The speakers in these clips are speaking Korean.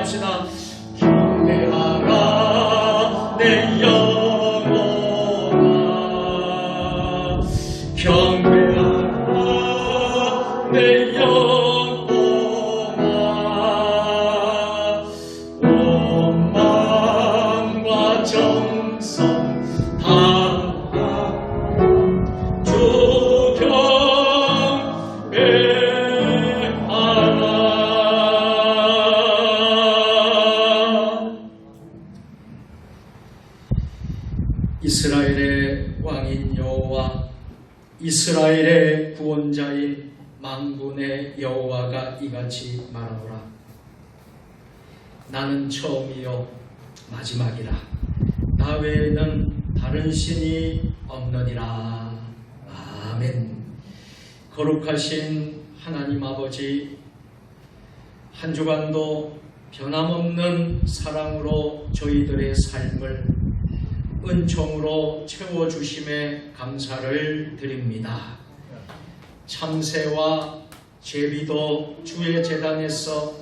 합시다. 경배하라 내 영혼아, 경배하라 내 영혼아, 온 마음과 정성 다하라 주 이스라엘의 왕인 여호와, 이스라엘의 구원자인 만군의 여호와가 이같이 말하노라. 나는 처음이요 마지막이라. 나 외에는 다른 신이 없느니라. 아멘. 거룩하신 하나님 아버지, 한 주간도 변함없는 사랑으로 저희들의 삶을 은총으로 채워주심에 감사를 드립니다. 참새와 제비도 주의 제단에서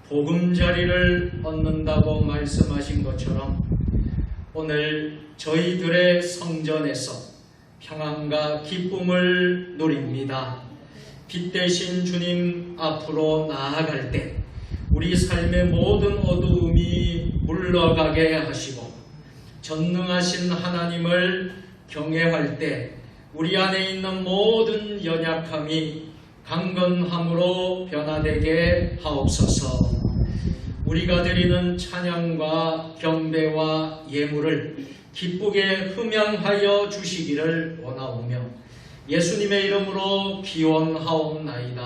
보금자리를 얻는다고 말씀하신 것처럼 오늘 저희들의 성전에서 평안과 기쁨을 누립니다. 빛 대신 주님 앞으로 나아갈 때 우리 삶의 모든 어두움이 물러가게 하시고 전능하신 하나님을 경외할 때 우리 안에 있는 모든 연약함이 강건함으로 변화되게 하옵소서. 우리가 드리는 찬양과 경배와 예물을 기쁘게 흠양하여 주시기를 원하오며 예수님의 이름으로 기원하옵나이다.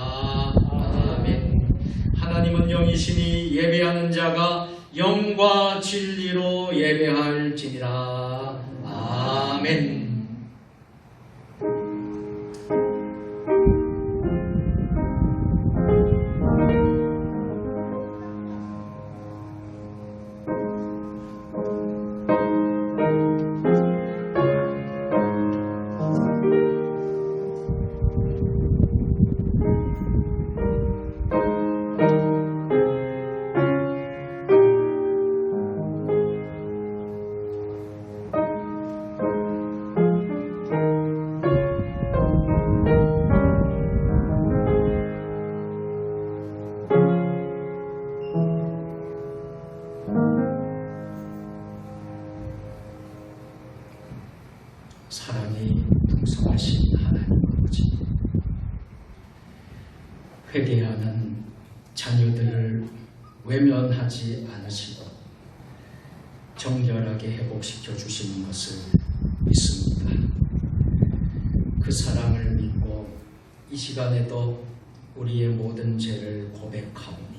아멘. 하나님은 영이시니 예배하는 자가 영과 진리로 예배할지니라. 아멘. 사랑이 풍성하신 하나님 아버지, 회개하는 자녀들을 외면하지 않으시고 정결하게 회복시켜 주시는 것을 믿습니다. 그 사랑을 믿고 이 시간에도 우리의 모든 죄를 고백하오니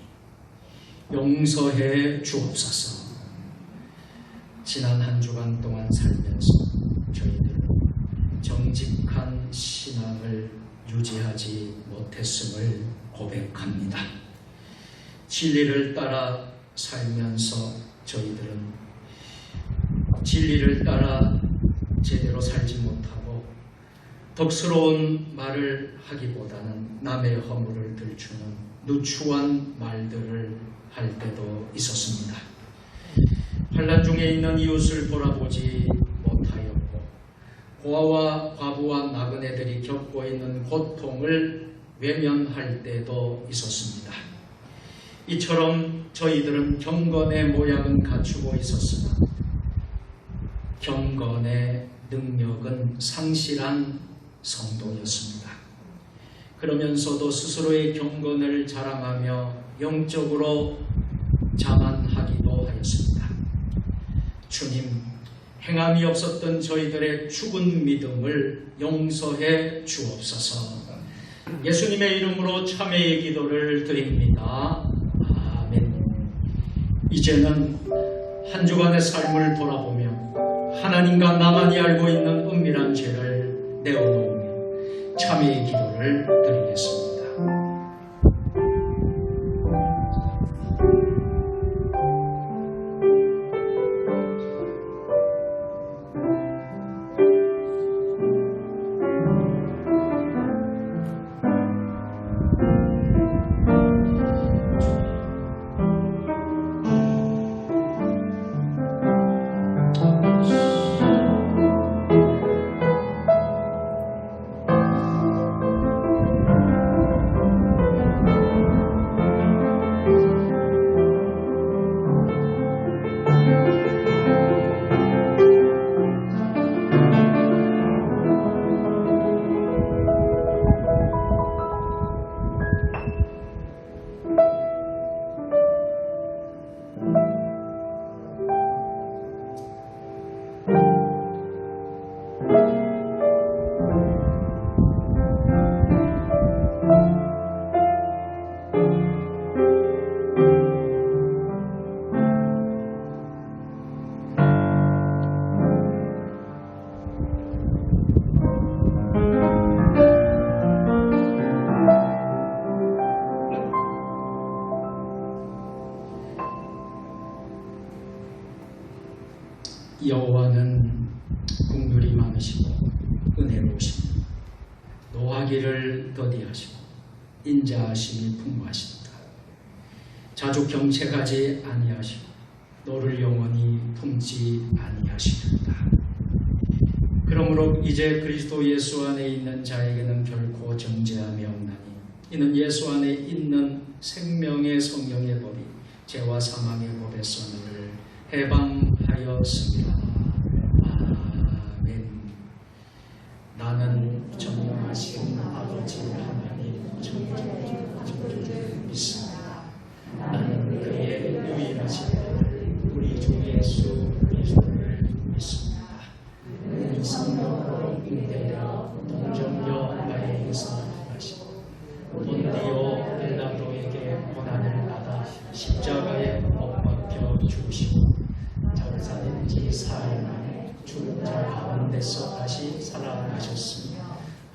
용서해 주옵소서. 지난 한 주간 동안 살면서 저희들은 정직한 신앙을 유지하지 못했음을 고백합니다. 진리를 따라 살면서 저희들은 진리를 따라 제대로 살지 못하고 덕스러운 말을 하기보다는 남의 허물을 들추는 누추한 말들을 할 때도 있었습니다. 환난 중에 있는 이웃을 돌아보지 못하였고 고아와 과부와 나그네들이 겪고 있는 고통을 외면할 때도 있었습니다. 이처럼 저희들은 경건의 모양은 갖추고 있었으나 경건의 능력은 상실한 성도였습니다. 그러면서도 스스로의 경건을 자랑하며 영적으로 자만하기도 하였습니다. 주님, 행함이 없었던 저희들의 죽은 믿음을 용서해 주옵소서. 예수님의 이름으로 참회의 기도를 드립니다. 아멘. 이제는 한 주간의 삶을 돌아보며 하나님과 나만이 알고 있는 은밀한 죄를 내어놓으며 참회의 기도를 드리겠습니다. 나기를 더디하시고 인자하심이 풍부하십니다. 자주 경책하지 아니하시고 너를 영원히 품지 아니하시리로다. 그러므로 이제 그리스도 예수 안에 있는 자에게는 결코 정죄함이 없나니 이는 예수 안에 있는 생명의 성령의 법이 죄와 사망의 법에서 너를 해방하였습니다. 아멘. 나는 전능하신 아버지 하나님 창조주를 믿습니다. 나는 그의 유일하신 아들 우리 주 예수 그리스도를 믿습니다. 그는 성령으로 잉태되어 동정녀 마리아에게서 나시고 본디오 빌라도에게 고난을 받아 십자가에 못 박혀 죽으시고 장사된 지 4일 만에 죽은 자 가운데서 다시 살아나셨으며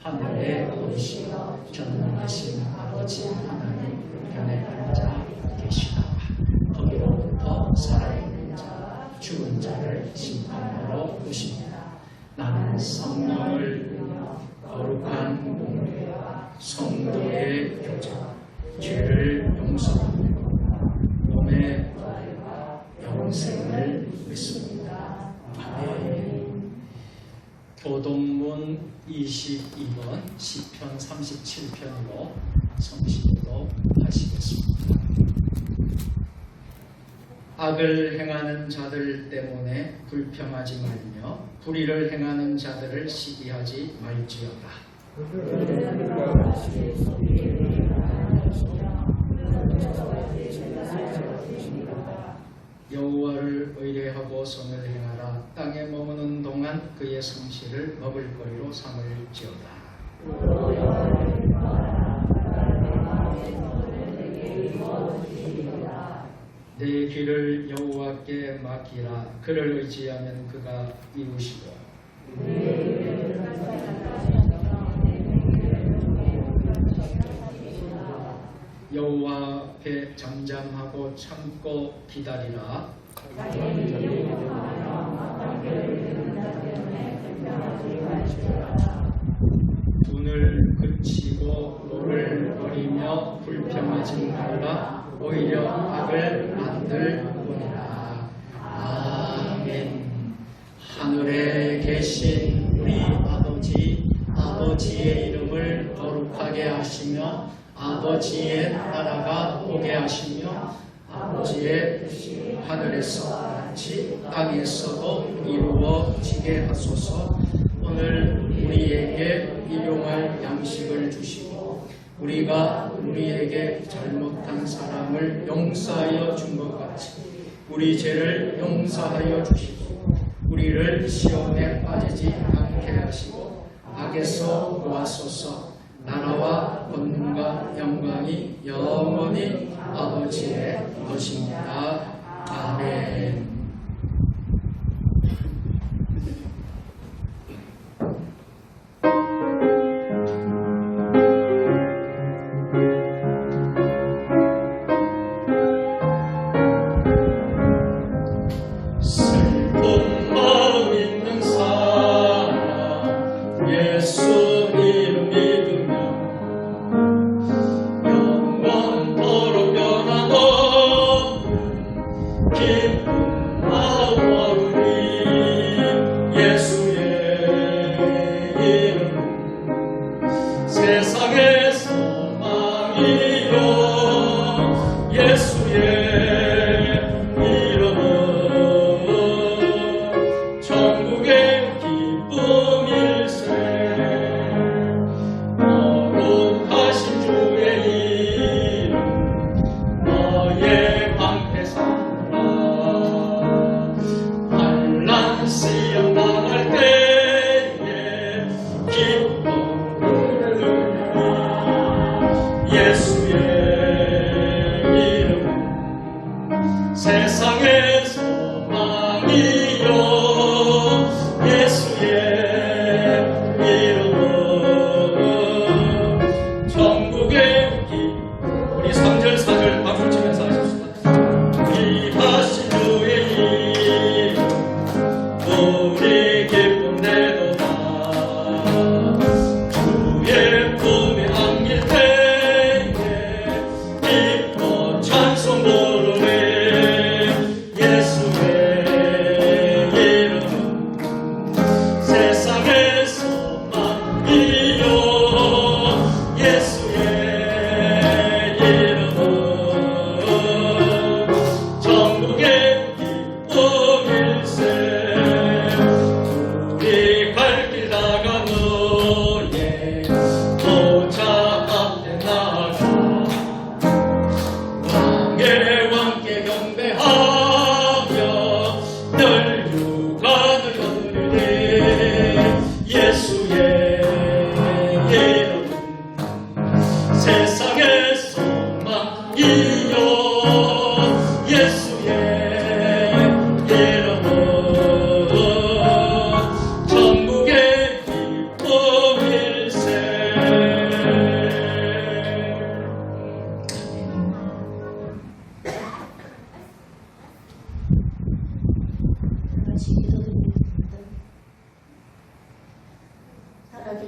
하늘에 오르시어 전능하신 아버지 하나님 우편에 앉아 계시다. 거기로부터 살아있는 자 죽은 자를 심판하러 오십니다. 나는 성령을 거룩한 공회와 성도의 교제 죄를 용서하고 몸의 영생을 믿습니다. 아멘. 교동문 22번 시편 37편으로 성시로 하시겠습니다. 악을 행하는 자들 때문에 불평하지 말며 불의를 행하는 자들을 시기하지 말지어다. 여호와를 의뢰하고 선을 행하라. 땅에 머무는 동안 그의 성실을 먹을거리로 삼을지어다. 내 길을 여호와께 맡기라. 그를 의지하면 그가 이루시고 여호와 앞에 잠잠하고 참고 기다리라. 분을 그치고 노를 버리며 불평하지 말라. 오히려 악을 만들고니라. 아멘. 하늘에 계신 우리 아버지의 이름을 거룩하게 하시며 아버지의 나라가 오게 하시며 아버지의 뜻이 하늘에서 같이 땅에서도 이루어지게 하소서. 오늘 우리에게 일용할 양식을 주시고 우리가 우리에게 잘못한 사람을 용서하여 준 것 같이 우리 죄를 용서하여 주시고 우리를 시험에 빠지지 않게 하시고 악에서 구하소서. 나라와 권능과 영광이 영원히 아버지의 것입니다. 아멘. 기쁨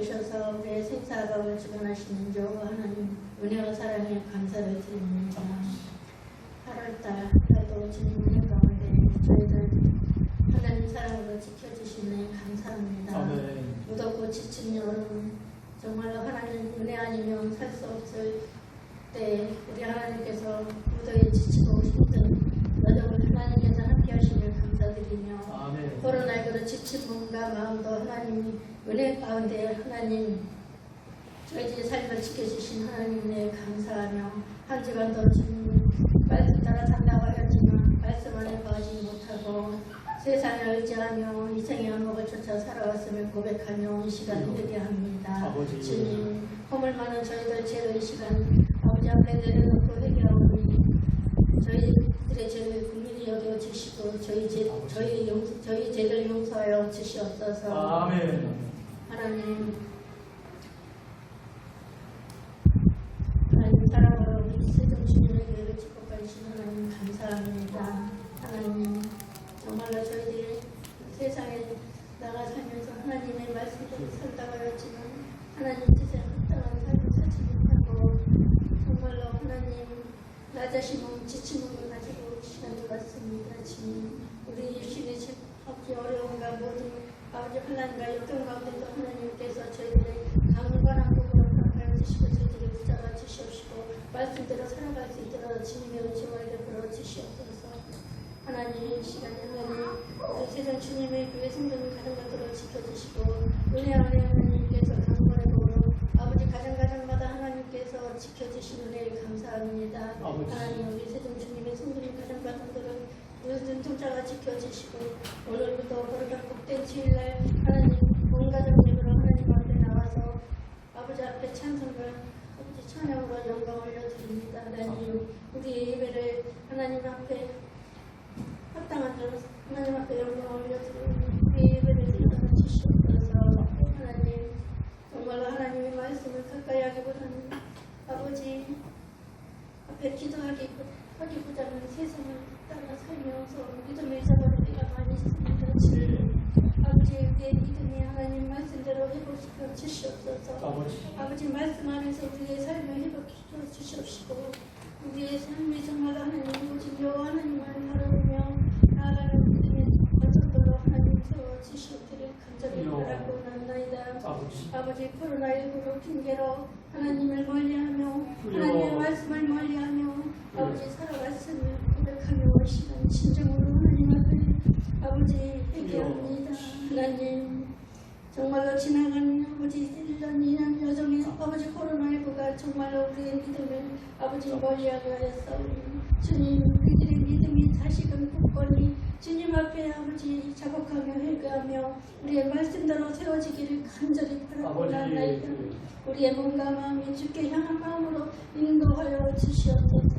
오셔서 우리의 생사각을 주관하시는 주 하나님 은혜와 사랑에 감사를 드립니다. 8월달 그래도 주님 은혜 가운데 저희들 하나님 사랑으로 지켜주시네 감사합니다. 무덥고 지친 여름 정말로 하나님 은혜 아니면 살 수 없을 때 우리 하나님께서 무더위에 지치고 힘든 여정을 하나님께서 함께 하시길 감사드리며 코로나19로 지친 몸과 마음도 하나님이 은혜 가운데 하나님 저희들의 삶을 지켜주신 하나님에 감사하며 한 주간도 주님 말씀 따라 산다고 하였지만 말씀 안에 거하지 못하고 세상을 의지하며 이생의 안목을 쫓아 살아왔음을 고백하며 이 시간 회개합니다. 주님 허물 많은 저희들 죄의 시간 아버지 앞에 내려놓고 회개하오니 저희들의 죄를 국민이 여겨 주시고 저희 죄를 용서하여 주시옵소서. 아멘. 하나님 사랑으로 우리 세종 주님의 교회를 축복하신 하나님 감사합니다. 하나님 정말로 저희들이 세상에 나가 살면서 하나님의 말씀대로 살다가 했지만 하나님 뜻에 합당한 삶을 살지 못하고 정말로 하나님 나 자신 몸 지친 몸을 가지고 시간 돌았습니다. 주님 우리 유신의 아버지 어려움과 모든 아버지 환난과 역경 가운데도 하나님께서 저희들의 강건한 부분을 허락하여 주시고 저희들의 붙잡아 주시옵시고 말씀대로 살아갈 수 있도록 주님의 은총을 베풀어 주시옵소서. 하나님 이 시간에 하나님 우리 세상 주님의 교회 성도를 가정 가정으로 지켜주시고 은혜 안에 하나님께서 강건의 도로 아버지 가정마다 하나님께서 지켜주신 은혜에 감사합니다. 하나님 우리 세상 주님의 성도를 가정들을 모든 통자가 지켜주시고 오늘부터 거룩한 복된 주일날 하나님 온 가정님으로 하나님 앞에 나와서 아버지 앞에 찬송을 아버지 찬양으로 영광 올려드립니다. 하나님 우리의 예배를 하나님 앞에 합당한 대로 하나님 앞에 영광 올려드리니 우리의 예배를 드려서 주시옵소서. 하나님 정말로 하나님의 말씀을 가까이 하기보다는 아버지 앞에 기도하기보다는 세상을 따라 살면서 믿음을 잃어버릴 때가 많이 있습니다. 주님 아버지 우리의 믿음이 하나님 말씀대로 회복시켜 주시옵소서. 아버지 말씀 안에서 우리의 삶을 회복시켜 주시옵시고 우리의 삶이 정말 하나님 오직 여호와 하나님을 바라보며 나아가는 믿음의 권속들로 하나님 세워주시옵기를 간절히 바라고 나옵나이다. 아버지 코로나19로 핑계로 하나님을 멀리하며 하나님의 말씀을 멀리하며 아버지 살아갔음을 고백하며 시간 진정으로 하나님 앞에 아버지 회개합니다. 하나님 정말로 지나간 아버지 1년 2년 여정에 아버지 코로나19가 정말로 우리의 믿음을 아버지 멀리하게 하였사오니 주님 우리들의 믿음이 다시금 굳건히 주님 앞에 아버지 자복하며 회개하며 우리의 말씀대로 세워지기를 간절히 바라고 나아나이다. 우리의 몸과 마음이 주께 향한 마음으로 인도하여 주시옵소서.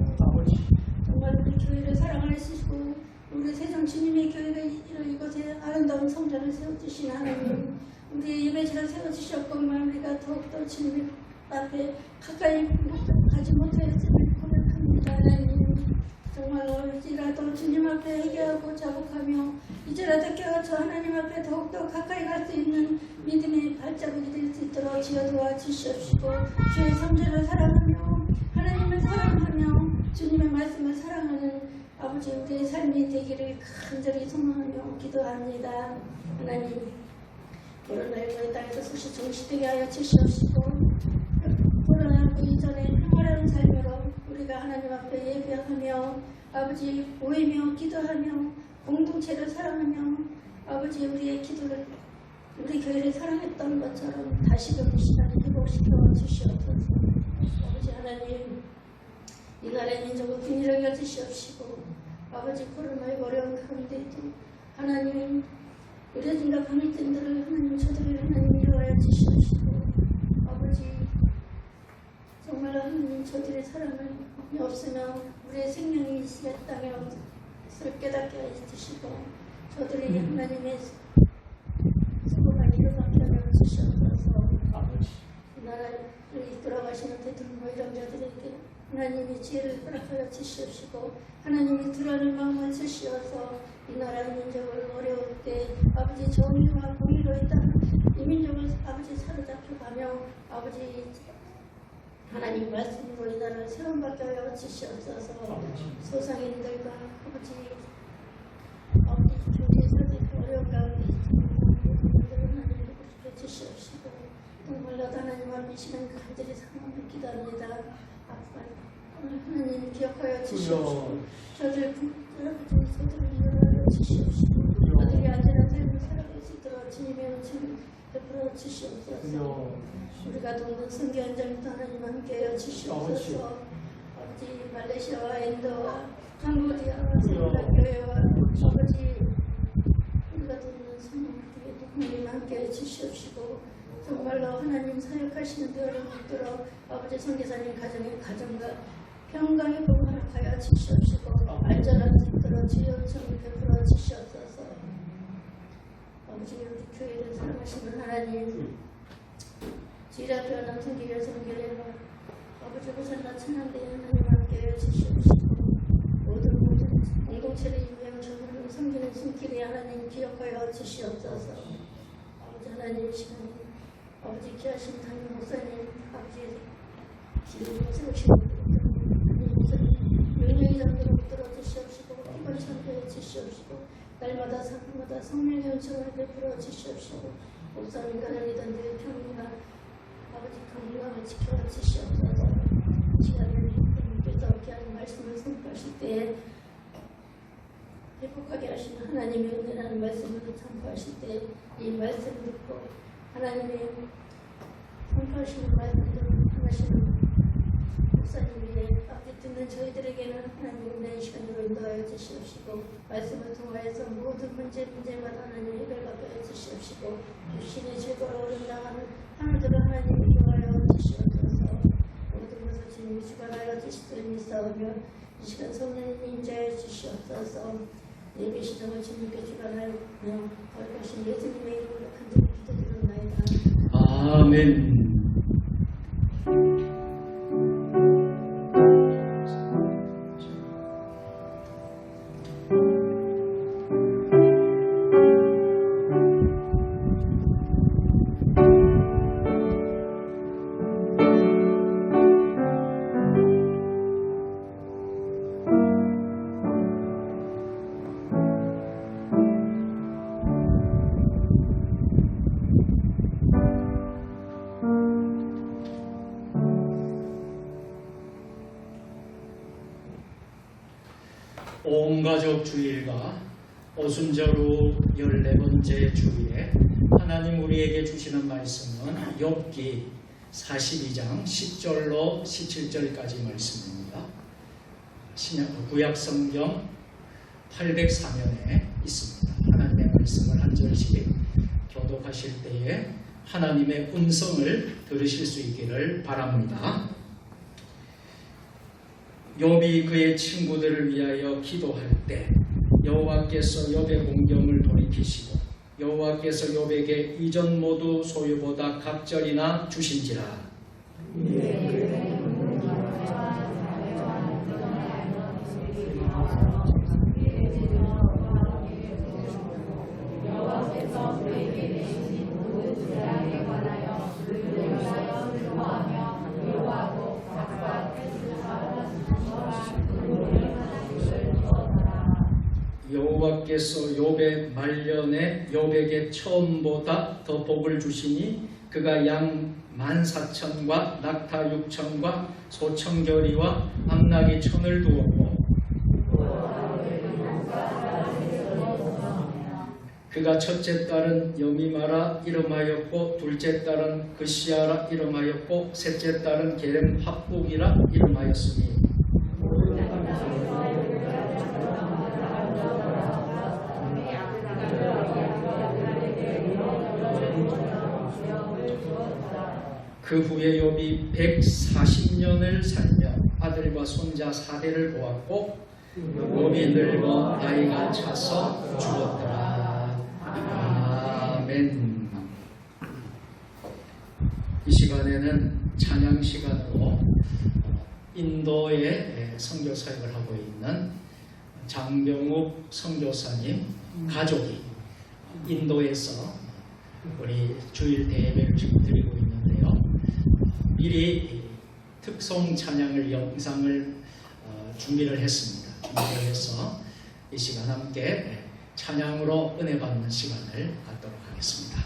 정말 우리 교회를 사랑하시고 우리 세종 주님의 교회가 이곳에 아름다운 성전을 세워주신 하나님 우리의 예배지를 세워주셨건만 우리가 더욱더 주님 앞에 가까이 가지 못하였음을 고백합니다. 하나님 정말로 이제라도 주님 앞에 회개하고 자복하며 이제라도 깨어서 하나님 앞에 더욱더 가까이 갈 수 있는 믿음의 발자국이 될 수 있도록 지어도와 주시옵시고 주의 성전을 사랑하며 하나님을 사랑하며 주님의 말씀을 사랑하는 아버지 우리의 삶이 되기를 간절히 소망하며 기도합니다. 하나님 코로나19의 땅에서 소식 정시되게 하여 주시옵시고 코로나19 이전에 평화로운 삶으로 우리가 하나님 앞에 예배하며 아버지 모이며 기도하며 공동체를 사랑하며 아버지 우리의 기도를 우리 교회를 사랑했던 것처럼 다시금 이 시간에 회복시켜 주시옵소서. 아버지 하나님 이 나라의 민족을 긍휼히 여겨 주시옵시고 아버지 코로나19 어려운 가운데도 하나님 의료진과 방역진들을 하나님 저들을 하나님 위로하여 주시옵시고 아버지 정말로 하나님 저들의 사랑을 없으면 우리의 생명이 이 땅에 없을 깨닫게 해주시고 저들이 하나님의 수고가 이루어가게 하여 주시옵소서. 이 나라를 이끌어가시는 대통령 이정자들에게 하나님이 지혜를 허락하여 주시옵시고 하나님이 두려는 마음을 주시어서 이 나라 민족을 어려울 때 아버지 정의와 공의로 이 땅을 이민족을 아버지 사로잡혀가며 아버지 하나님 말씀으로 이 나라를 세움받게 하여 주시옵소서. 소상인들과 아버지 경제사들이 어려운 가운데 하나님 회복시켜 주시옵시고 정말로 하나님 앞에 이 시간 간절히 상황을 기도합니다. 하나님 기억하여 주시옵시고 저들 소들을 일어나여 주시옵시고 저들이 안전한 삶을 살아갈 수 있도록 주님의 은총 베풀어 주시옵소서. 우리가 돕는 선교 현장부터 하나님 함께하여 주시옵소서. 아버지 말레이시아와 인도와 캄보디아와 세계교회와 아버지 우리가 돕는 선교들에게 하나님 함께하여 주시옵시고 정말로 하나님 사역하시는 데를 붙들어 아버지 선교사님 가정과 평강의 복을 허락하여 주시옵시고 안전한 집들어 주의 은총을 베풀어 주시옵소서. 아버지 우리 교회를 사랑하시는 하나님 지라 변한 성기를 성결해라. 아버지 호산나 천한대 하나님 함께하여 주시옵시고 모든 공동체를 위하여 전하는 성기는 숨길에 하나님 기억하여 주시옵소서. 아버지 하나님 시간에 아버지 귀하신 담임 목사님 아버지 기도를 세우시고 명령이 잠들어 붙들어 주시옵시고 피곤 참여해 주시옵시고 날마다 사람마다 성령의 은총을 베풀어 주시옵시고 목사님 가정이던 늘 평이나 아버지 건강을 지켜 주시옵소서. 시간을 뺏어오게 하는 말씀을 선포하실 때에 회복하게 하시는 하나님의 은혜라는 말씀을 선포하실 때 이 말씀을 듣고 하나님의 선포하시는 말씀을 하시는 목사님의 앞에 듣는 저희들에게는 하나님 은혜의 시간으로 인도하여 주시옵시고 말씀을 통하여서 모든 문제마다 하나님 해결받게 해주시옵시고 육신의 죄고로 어른당하는 하늘들을 하나님 인도하여 주시옵소서. 모든 것을 주님이 주관하여 주시도록 믿사오며 이 시간 성령님 인자해 주시옵소서. 예배 시정을 주님께 주관하여 거룩하신 예수님의 이름으로 간절히 기도드리옵나이다. 아멘. 온가족 주일과 오순절 후 14번째 주일에 하나님 우리에게 주시는 말씀은 욥기 42장 10절로 17절까지 말씀입니다. 구약성경 804면에 있습니다. 하나님의 말씀을 한 절씩 교독하실 때에 하나님의 음성을 들으실 수 있기를 바랍니다. 욥이 그의 친구들을 위하여 기도할 때 여호와께서 욥의 공경을 돌이키시고 여호와께서 욥에게 이전 모두 소유보다 갑절이나 주신지라. 여호와께서 욥의 말년에 욥에게 처음보다 더 복을 주시니 그가 양 14,000과 낙타 6,000과 소청결이와 암나귀 1,000을 두었고 그가 첫째 딸은 여미마라 이름하였고 둘째 딸은 그시아라 이름하였고 셋째 딸은 게렘 합북이라 이름하였으니 그 후에 욥이 140년을 살며 아들과 손자 4대를 보았고 욥이 늙어 나이가 차서 죽었더라. 아멘. 이 시간에는 찬양 시간으로 인도에 선교 사역을 하고 있는 장병욱 선교사님 가족이 인도에서 우리 주일 대예배를 지금 드리고 있는데요. 미리 특송 찬양을 영상을 준비를 했습니다. 준비를 해서 이 시간 함께 찬양으로 은혜 받는 시간을 갖도록 하겠습니다.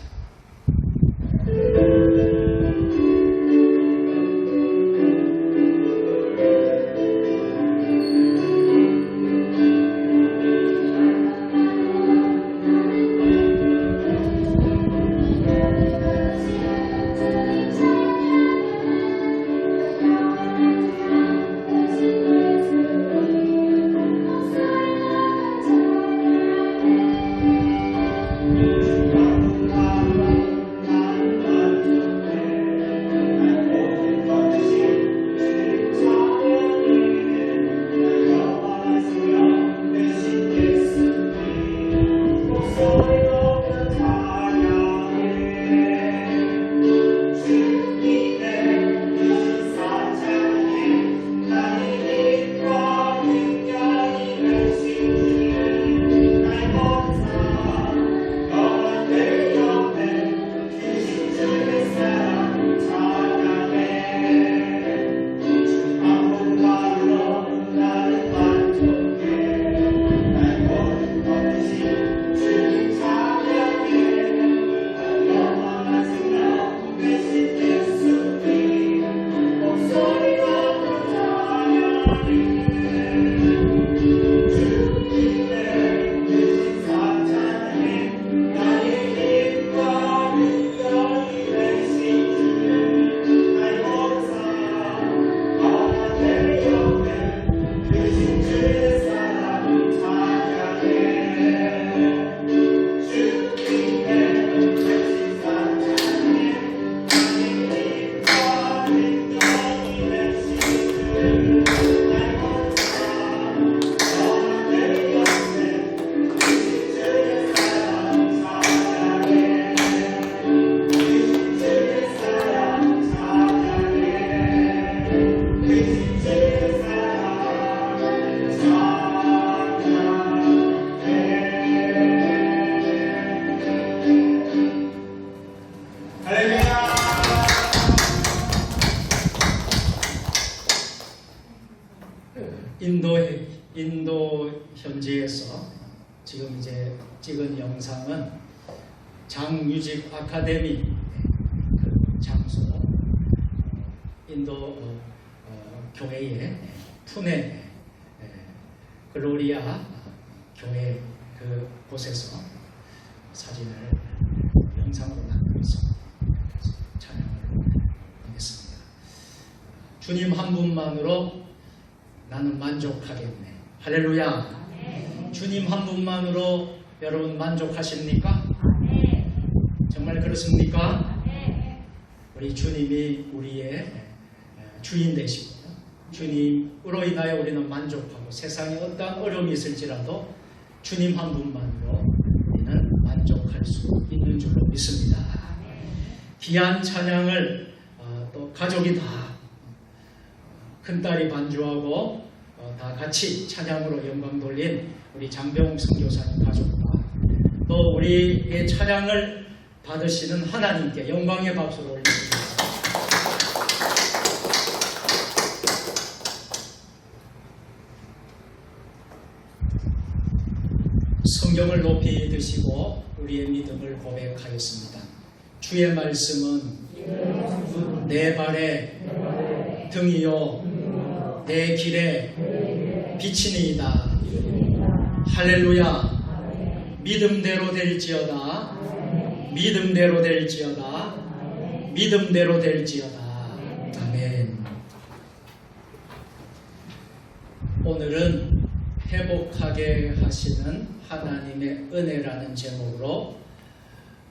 인도 현지에서 지금 이제 찍은 영상은 장뮤직 아카데미 그 장소 인도 교회의 푸네 글로리아 교회 그 곳에서 사진을 영상으로 남겨서 찬양을 하겠습니다. 주님 한 분만으로 나는 만족하겠네. 할렐루야. 네. 주님 한 분만으로 여러분 만족하십니까? 네. 정말 그렇습니까? 네. 우리 주님이 우리의 주인 되시고 주님으로 인하여 우리는 만족하고 세상에 어떠한 어려움이 있을지라도 주님 한 분만으로 우리는 만족할 수 있는 줄로 믿습니다. 귀한 찬양을 또 가족이 다 큰딸이 반주하고 다 같이 찬양으로 영광 돌린 우리 장병욱 선교사님 가족과 또 우리의 찬양을 받으시는 하나님께 영광의 박수를 올려드립니다. 성경을 높이 드시고 우리의 믿음을 고백하였습니다. 주의 말씀은 내 발의 등이요 내 길에 비치니이다. 할렐루야. 믿음대로 될지어다. 믿음대로 될지어다. 믿음대로 될지어다. 아멘. 오늘은 회복하게 하시는 하나님의 은혜라는 제목으로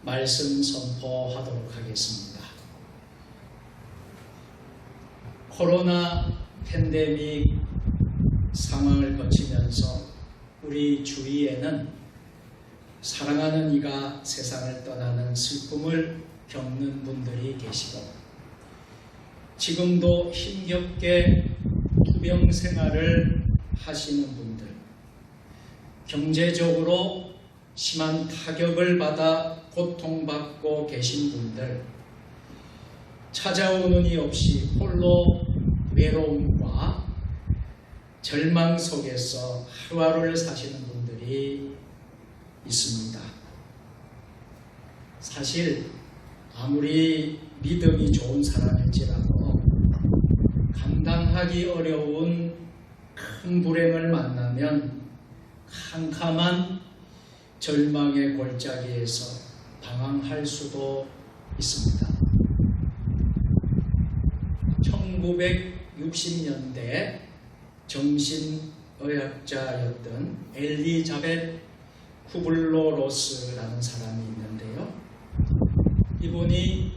말씀 선포하도록 하겠습니다. 코로나 팬데믹 상황을 거치면서 우리 주위에는 사랑하는 이가 세상을 떠나는 슬픔을 겪는 분들이 계시고 지금도 힘겹게 투병 생활을 하시는 분들, 경제적으로 심한 타격을 받아 고통받고 계신 분들, 찾아오는 이 없이 홀로 외로움과 절망 속에서 하루하루를 사시는 분들이 있습니다. 사실 아무리 믿음이 좋은 사람일지라도 감당하기 어려운 큰 불행을 만나면 캄캄한 절망의 골짜기에서 방황할 수도 있습니다. 1960년대 정신의학자였던 엘리자벳 쿠블러-로스라는 사람이 있는데요. 이분이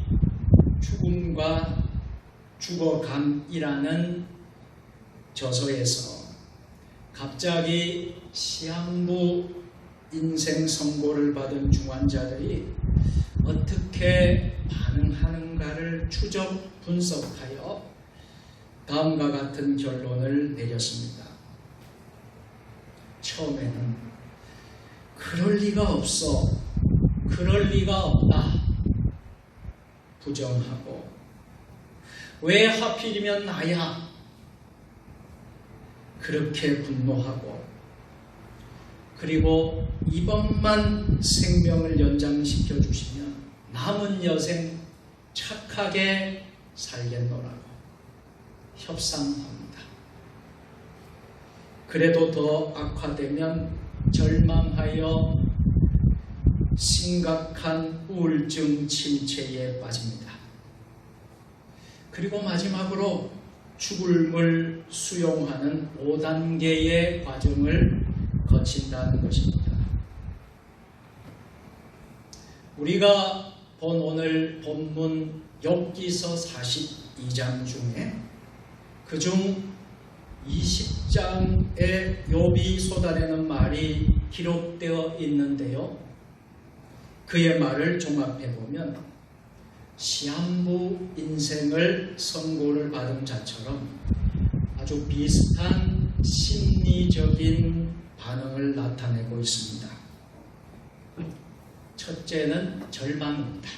죽음과 죽어감이라는 저서에서 갑자기 시한부 인생 선고를 받은 중환자들이 어떻게 반응하는가를 추적 분석하여 다음과 같은 결론을 내렸습니다. 처음에는 그럴 리가 없어, 그럴 리가 없다 부정하고, 왜 하필이면 나야 그렇게 분노하고, 그리고 이번만 생명을 연장시켜 주시면 남은 여생 착하게 살겠노라고 협상합니다. 그래도 더 악화되면 절망하여 심각한 우울증 침체에 빠집니다. 그리고 마지막으로 죽음을 수용하는 5단계의 과정을 거친다는 것입니다. 우리가 본 오늘 본문 욥기서 42장 중에 그중 20장에 욥이 쏟아내는 말이 기록되어 있는데요. 그의 말을 종합해보면 시한부 인생을 선고를 받은 자처럼 아주 비슷한 심리적인 반응을 나타내고 있습니다. 첫째는 절망입니다.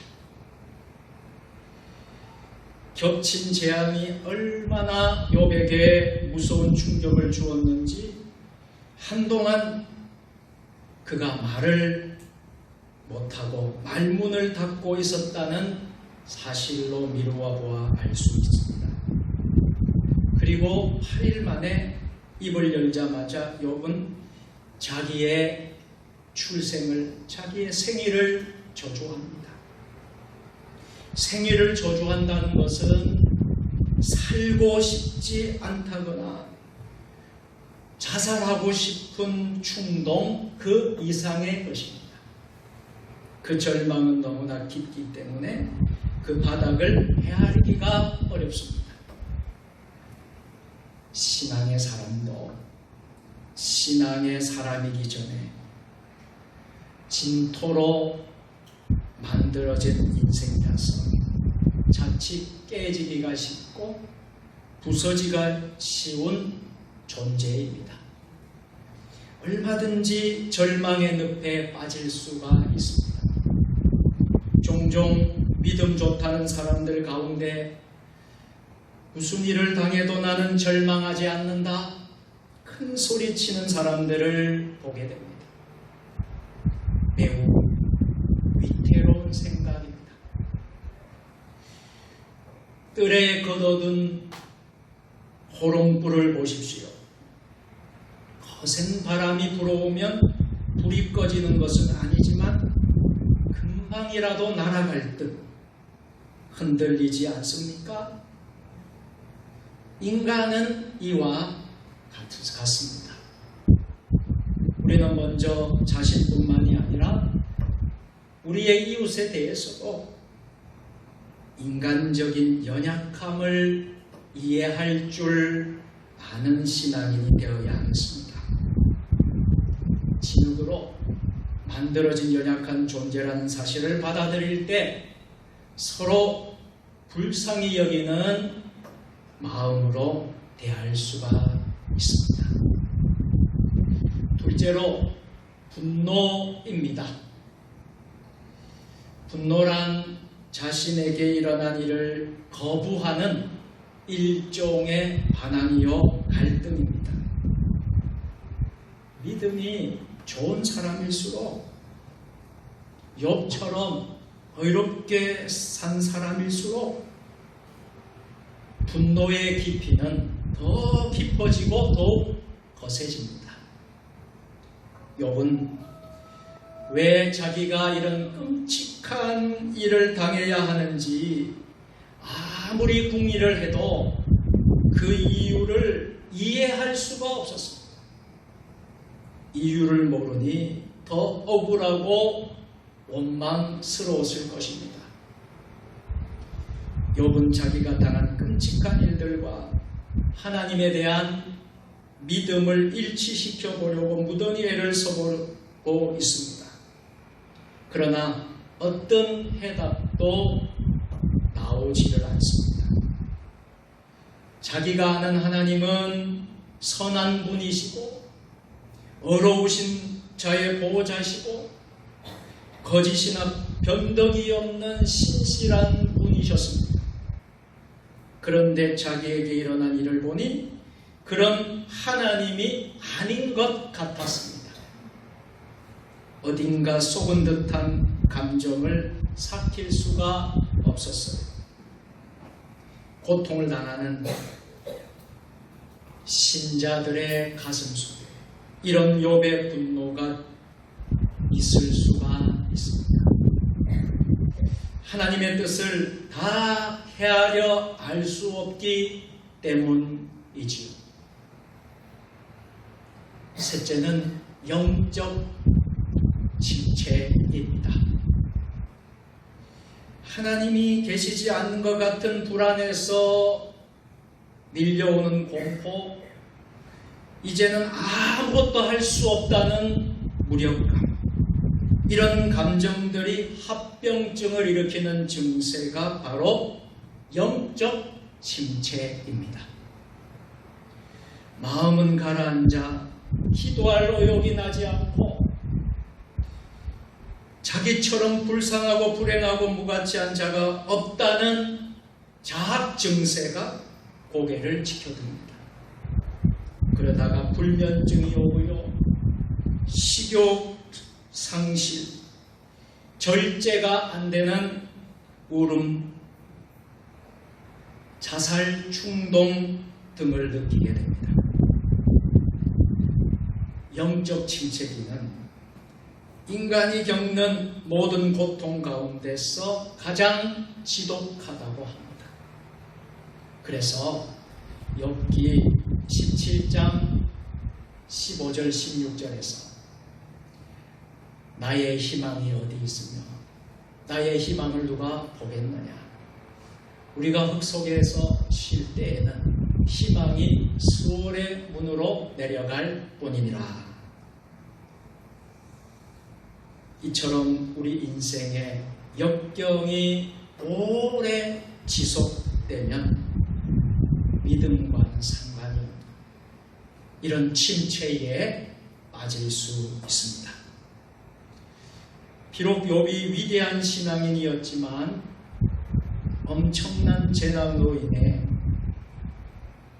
겹친 재앙이 얼마나 욥에게 무서운 충격을 주었는지 한동안 그가 말을 못하고 말문을 닫고 있었다는 사실로 미루어 보아 알 수 있습니다. 그리고 8일 만에 입을 열자마자 욥은 자기의 출생을, 자기의 생일을 저주합니다. 생일을 저주한다는 것은 살고 싶지 않다거나 자살하고 싶은 충동 그 이상의 것입니다. 그 절망은 너무나 깊기 때문에 그 바닥을 헤아리기가 어렵습니다. 신앙의 사람도 신앙의 사람이기 전에 진토로 만들어진 인생이라서 자칫 깨지기가 쉽고 부서지기가 쉬운 존재입니다. 얼마든지 절망의 늪에 빠질 수가 있습니다. 종종 믿음 좋다는 사람들 가운데 무슨 일을 당해도 나는 절망하지 않는다 큰 소리치는 사람들을 보게 됩니다. 매우 위태로운 생각입니다. 뜰에 걷어둔 호롱불을 보십시오. 거센 바람이 불어오면 불이 꺼지는 것은 아니지만 금방이라도 날아갈 듯 흔들리지 않습니까? 인간은 이와 같습니다. 우리는 먼저 자신뿐만이 아니라 우리의 이웃에 대해서도 인간적인 연약함을 이해할 줄 아는 신앙인이 되어야 하겠습니다. 진흙으로 만들어진 연약한 존재라는 사실을 받아들일 때 서로 불쌍히 여기는 마음으로 대할 수가 있습니다. 둘째로 분노입니다. 분노란 자신에게 일어난 일을 거부하는 일종의 반항이요 갈등입니다. 믿음이 좋은 사람일수록 욥처럼 의롭게 산 사람일수록 분노의 깊이는 더 깊어지고 더욱 거세집니다. 욥은 왜 자기가 이런 끔찍한 일을 당해야 하는지 아무리 궁리를 해도 그 이유를 이해할 수가 없었습니다. 이유를 모르니 더 억울하고 원망스러웠을 것입니다. 욥은 자기가 당한 끔찍한 일들과 하나님에 대한 믿음을 일치시켜 보려고 무던히 애를 써보고 있습니다. 그러나 어떤 해답도 나오지를 않습니다. 자기가 아는 하나님은 선한 분이시고 어려우신 자의 보호자시고 거짓이나 변덕이 없는 신실한 분이셨습니다. 그런데 자기에게 일어난 일을 보니 그런 하나님이 아닌 것 같았습니다. 어딘가 속은 듯한 감정을 삭힐 수가 없었어요. 고통을 당하는 신자들의 가슴 속에 이런 욥의 분노가 있을 수가 있습니다. 하나님의 뜻을 다 헤아려 알 수 없기 때문이지요. 셋째는 영적 침체입니다. 하나님이 계시지 않는 것 같은 불안에서 밀려오는 공포, 이제는 아무것도 할 수 없다는 무력감, 이런 감정들이 합병증을 일으키는 증세가 바로 영적 침체입니다. 마음은 가라앉아 기도할 의욕이 나지 않고 자기처럼 불쌍하고 불행하고 무가치한 자가 없다는 자학 증세가 고개를 치켜듭니다. 그러다가 불면증이 오고요, 식욕 상실, 절제가 안 되는 울음, 자살 충동 등을 느끼게 됩니다. 영적 침체기는 인간이 겪는 모든 고통 가운데서 가장 지독하다고 합니다. 그래서 욥기 17장 15절 16절에서 나의 희망이 어디 있으며 나의 희망을 누가 보겠느냐. 우리가 흙 속에서 쉴 때에는 희망이 수월의 문으로 내려갈 뿐이니라. 이처럼 우리 인생의 역경이 오래 지속되면 믿음과는 상관이 없는 이런 침체에 빠질 수 있습니다. 비록 욥이 위대한 신앙인이었지만 엄청난 재난으로 인해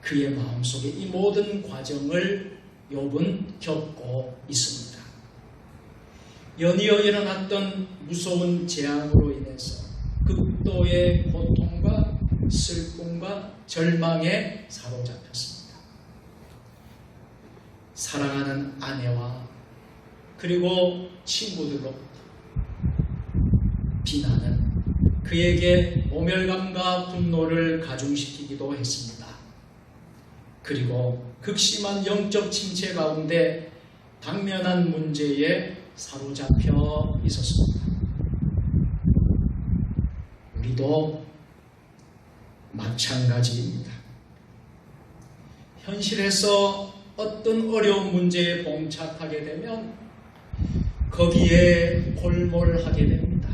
그의 마음속에 이 모든 과정을 욥은 겪고 있습니다. 연이어 일어났던 무서운 재앙으로 인해서 극도의 고통과 슬픔과 절망에 사로잡혔습니다. 사랑하는 아내와 그리고 친구들로부터 비난은 그에게 모멸감과 분노를 가중시키기도 했습니다. 그리고 극심한 영적 침체 가운데 당면한 문제에 사로잡혀 있었습니다. 우리도 마찬가지입니다. 현실에서 어떤 어려운 문제에 봉착하게 되면 거기에 골몰하게 됩니다.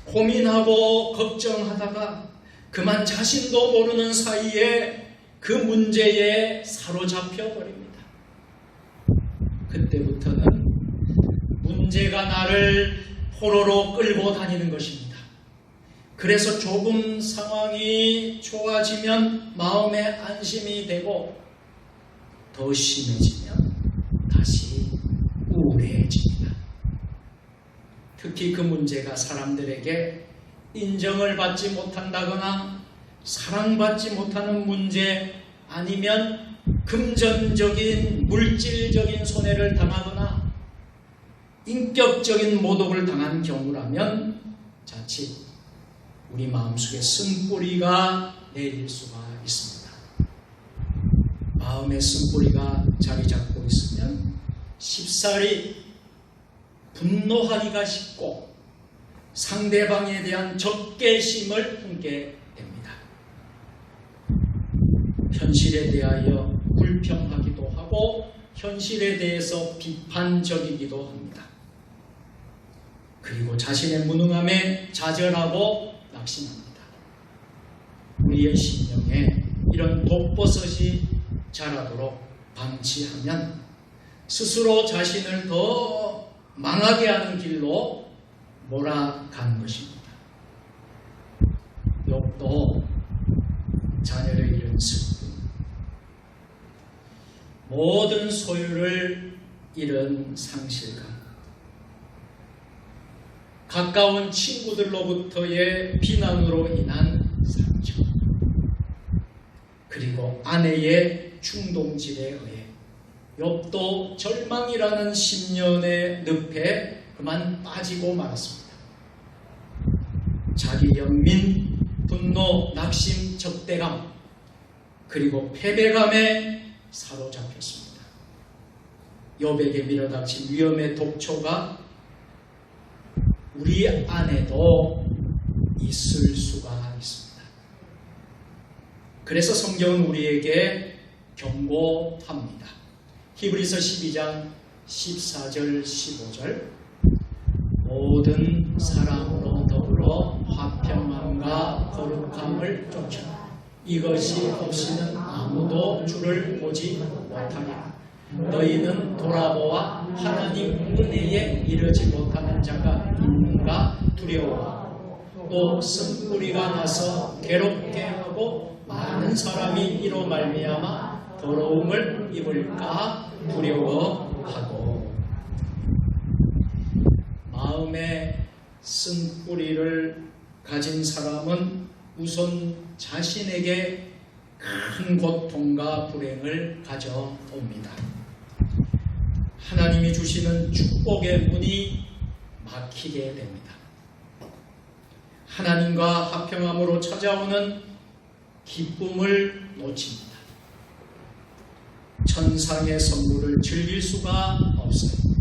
고민하고 걱정하다가 그만 자신도 모르는 사이에 그 문제에 사로잡혀 버립니다. 그때부터는 문제가 나를 포로로 끌고 다니는 것입니다. 그래서 조금 상황이 좋아지면 마음에 안심이 되고 더 심해지면 다시 우울해집니다. 특히 그 문제가 사람들에게 인정을 받지 못한다거나 사랑받지 못하는 문제 아니면 금전적인 물질적인 손해를 당하거나 인격적인 모독을 당한 경우라면 자칫 우리 마음속에 쓴뿌리가 내릴 수가 있습니다. 마음에 쓴뿌리가 자리 잡고 있으면 쉽사리 분노하기가 쉽고 상대방에 대한 적개심을 품게 됩니다. 현실에 대하여 불평하기도 하고 현실에 대해서 비판적이기도 합니다. 그리고 자신의 무능함에 좌절하고 낙심합니다. 우리의 심령에 이런 독버섯이 자라도록 방치하면 스스로 자신을 더 망하게 하는 길로 몰아가는 것입니다. 욥도 자녀를 잃은 슬픔, 모든 소유를 잃은 상실감, 가까운 친구들로부터의 비난으로 인한 상처, 그리고 아내의 충동질에 의해 욥도 절망이라는 10년의 늪에 그만 빠지고 말았습니다. 자기 연민, 분노, 낙심, 적대감, 그리고 패배감에 사로잡혔습니다. 욥에게 밀어닥친 위험의 독초가 우리 안에도 있을 수가 있습니다. 그래서 성경은 우리에게 경고합니다. 히브리서 12장 14절 15절 모든 사람으로 더불어 화평함과 거룩함을 쫓아 이것이 없이는 아무도 주를 보지 못하리라. 너희는 돌아보아 하나님 은혜에 이르지 못하는 자가 있는가 두려워하고 또 쓴뿌리가 나서 괴롭게 하고 많은 사람이 이로 말미암아 더러움을 입을까 두려워하고 마음에 쓴뿌리를 가진 사람은 우선 자신에게 큰 고통과 불행을 가져옵니다. 하나님이 주시는 축복의 문이 막히게 됩니다. 하나님과 화평함으로 찾아오는 기쁨을 놓칩니다. 천상의 선물을 즐길 수가 없어요.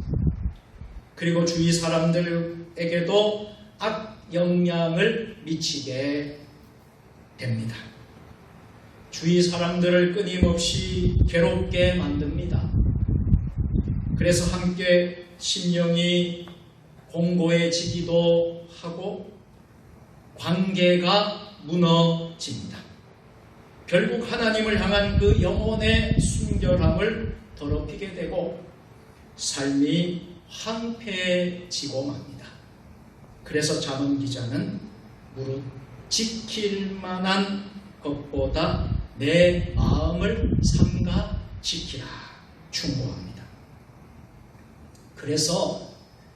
그리고 주위 사람들에게도 악영향을 미치게 됩니다. 주위 사람들을 끊임없이 괴롭게 만듭니다. 그래서 함께 심령이 공고해지기도 하고 관계가 무너집니다. 결국 하나님을 향한 그 영혼의 순결함을 더럽히게 되고 삶이 황폐해지고 맙니다. 그래서 잠언 기자는 무릇 지킬 만한 것보다 내 마음을 삼가 지키라 충고합니다. 그래서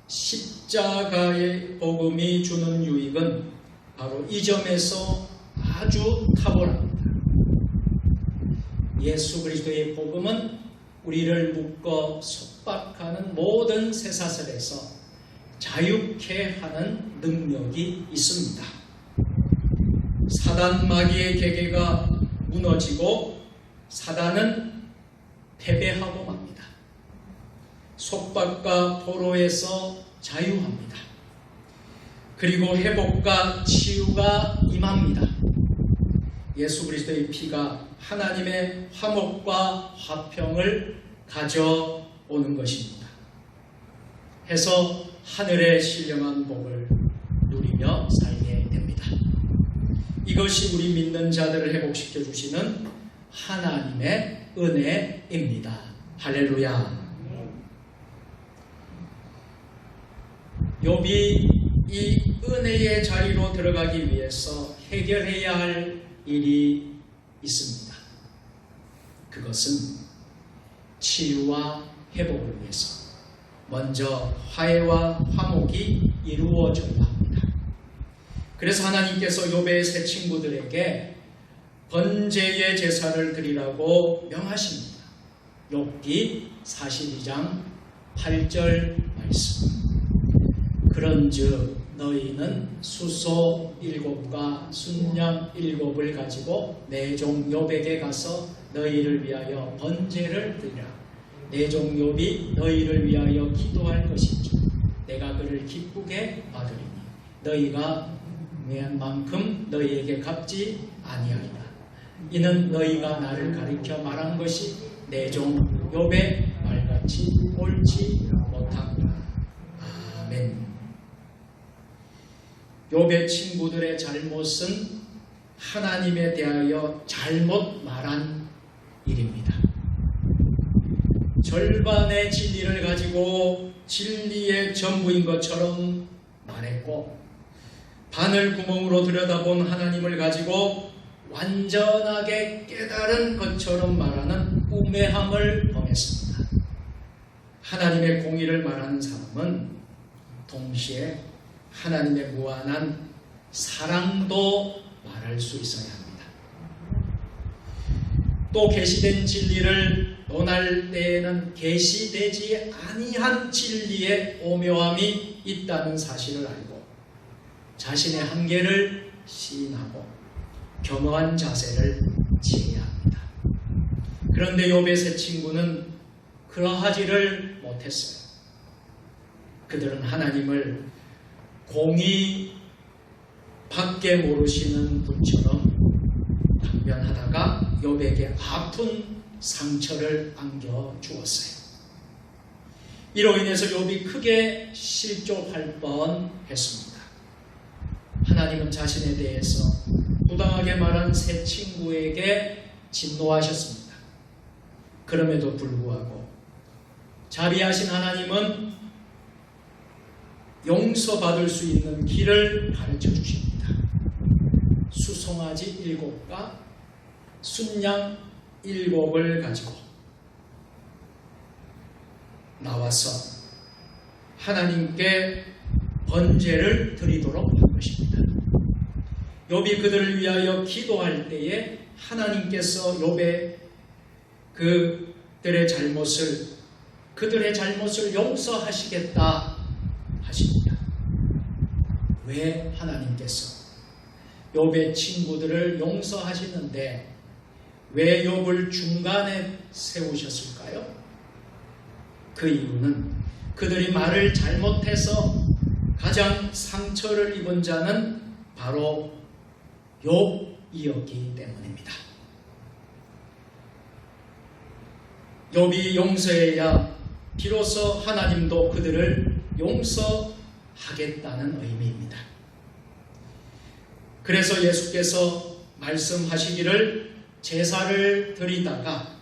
십자가의 복음이 주는 유익은 바로 이 점에서 아주 탁월합니다. 예수 그리스도의 복음은 우리를 묶어 속박하는 모든 쇠사슬에서 자유케 하는 능력이 있습니다. 사단 마귀의 계계가 무너지고 사단은 패배하고 맙니다. 속박과 포로에서 자유합니다. 그리고 회복과 치유가 임합니다. 예수 그리스도의 피가 하나님의 화목과 화평을 가져오는 것입니다. 해서 하늘의 신령한 복을 누리며 살게 됩니다. 이것이 우리 믿는 자들을 회복시켜 주시는 하나님의 은혜입니다. 할렐루야. 욥이 이 은혜의 자리로 들어가기 위해서 해결해야 할 일이 있습니다. 그것은 치유와 회복을 위해서 먼저 화해와 화목이 이루어져야 합니다. 그래서 하나님께서 욥의 세 친구들에게 번제의 제사를 드리라고 명하십니다. 욥기 42장 8절 말씀. 그런즉 너희는 수소 7과 순양 7을 가지고 내 종 욥에게 가서 너희를 위하여 번제를 드리라. 내 종 욥이 너희를 위하여 기도할 것인지 내가 그를 기쁘게 받으리니 너희가 명한 만큼 너희에게 갚지 아니하리라. 이는 너희가 나를 가리켜 말한 것이 내 종 욥의 말같이 옳지 못함이라. 아멘. 욥의 친구들의 잘못은 하나님에 대하여 잘못 말한 일입니다. 절반의 진리를 가지고 진리의 전부인 것처럼 말했고, 바늘 구멍으로 들여다본 하나님을 가지고 완전하게 깨달은 것처럼 말하는 우매함을 범했습니다. 하나님의 공의를 말하는 사람은 동시에 하나님의 무한한 사랑도 말할 수 있어야 합니다. 또 계시된 진리를 논할 때에는 계시되지 아니한 진리의 오묘함이 있다는 사실을 알고 자신의 한계를 시인하고 겸허한 자세를 지어야 합니다. 그런데 욥의 세 친구는 그러하지를 못했어요. 그들은 하나님을 공의 밖에 모르시는 분처럼 방면하다가 욥에게 아픈 상처를 안겨 주었어요. 이로 인해서 욥이 크게 실족할 뻔했습니다. 하나님은 자신에 대해서 부당하게 말한 세 친구에게 진노하셨습니다. 그럼에도 불구하고 자비하신 하나님은 용서받을 수 있는 길을 가르쳐 주십니다. 수송아지 7과 순양 7을 가지고 나와서 하나님께 번제를 드리도록 한 것입니다. 욥이 그들을 위하여 기도할 때에 하나님께서 욥의 그들의 잘못을 용서하시겠다 하십니다. 왜 하나님께서 욥의 친구들을 용서하시는데 왜 욥을 중간에 세우셨을까요? 그 이유는 그들이 말을 잘못해서 가장 상처를 입은 자는 바로 욥이었기 때문입니다. 욥이 용서해야 비로소 하나님도 그들을 용서하겠다는 의미입니다. 그래서 예수께서 말씀하시기를 제사를 드리다가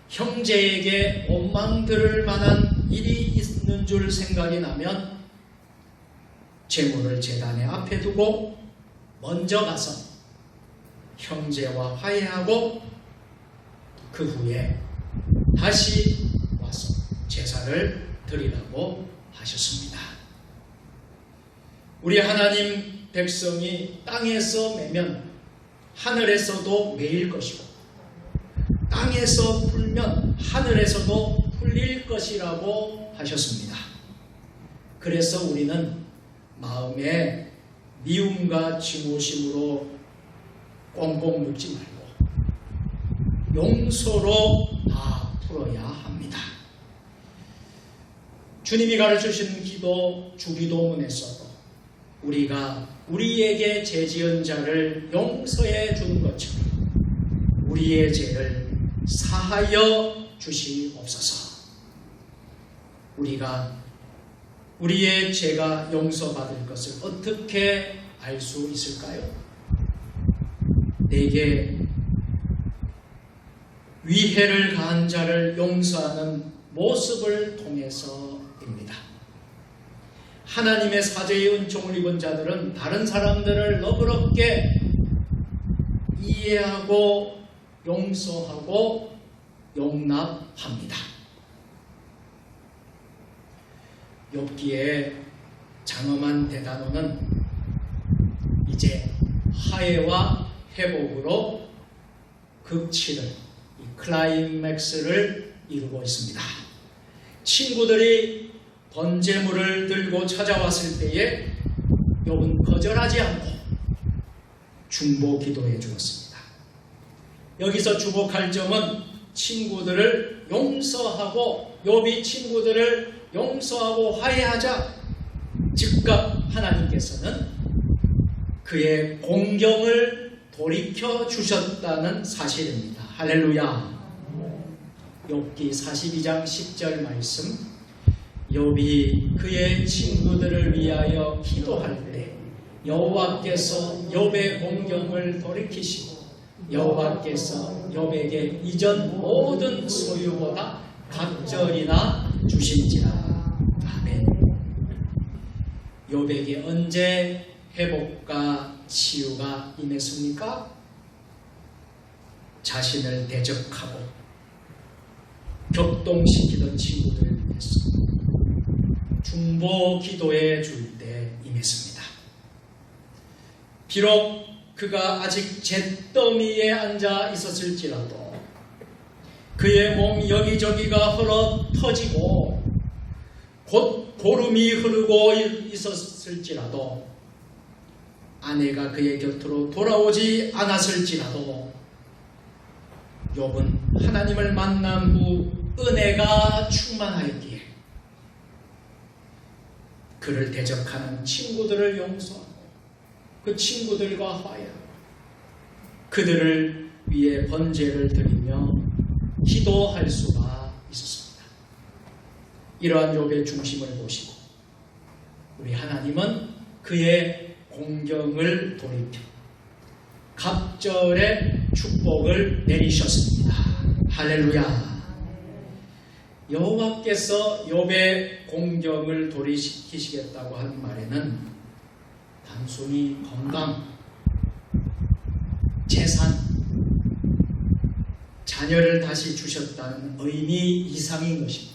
형제에게 원망 들을 만한 일이 있는 줄 생각이 나면 제물을 제단의 앞에 두고 먼저 가서 형제와 화해하고 그 후에 다시 와서 제사를 드리라고 하셨습니다. 우리 하나님 백성이 땅에서 매면 하늘에서도 매일 것이고 땅에서 풀면 하늘에서도 풀릴 것이라고 하셨습니다. 그래서 우리는 마음에 미움과 증오심으로 꽁꽁 묶지 말고 용서로 다 풀어야 합니다. 주님이 가르쳐주신 기도, 주기도문에서도 우리가 우리에게 죄 지은 자를 용서해 주는 것처럼 우리의 죄를 사하여 주시옵소서. 우리가 우리의 죄가 용서받을 것을 어떻게 알 수 있을까요? 내게 위해를 가한 자를 용서하는 모습을 통해서입니다. 하나님의 사죄의 은총을 입은 자들은 다른 사람들을 너그럽게 이해하고 용서하고 용납합니다. 욥기의 장엄한 대단원은 이제 화해와 회복으로 극치를, 이 클라이맥스를 이루고 있습니다. 친구들이 번제물을 들고 찾아왔을 때에 욥은 거절하지 않고 중보 기도해 주었습니다. 여기서 주목할 점은 친구들을 용서하고, 욥이 친구들을 용서하고 화해하자 즉각 하나님께서는 그의 공경을 돌이켜 주셨다는 사실입니다. 할렐루야. 욥기 42장 10절 말씀, 욥이 그의 친구들을 위하여 기도할 때 여호와께서 욥의 공경을 돌이키시고 여호와께서 욥에게 이전 모든 소유보다 갑절이나 주신지라. 아멘. 욥에게 언제 회복과 치유가 임했습니까? 자신을 대적하고 격동시키던 친구들을 위해서 중보 기도해 줄 때 임했습니다. 비록 그가 아직 잿더미에 앉아 있었을지라도, 그의 몸 여기저기가 흘러 터지고 곧 고름이 흐르고 있었을지라도, 아내가 그의 곁으로 돌아오지 않았을지라도, 욥은 하나님을 만난 후 은혜가 충만하였기에 그를 대적하는 친구들을 용서하고 그 친구들과 화해하고 그들을 위해 번제를 드리며 기도할 수가 있었습니다. 이러한 욥의 중심을 보시고 우리 하나님은 그의 공경을 돌이켜 갑절의 축복을 내리셨습니다. 할렐루야. 여호와께서 욥의 공경을 돌이키시겠다고 한 말에는 단순히 건강, 재산, 자녀를 다시 주셨다는 의미 이상인 것입니다.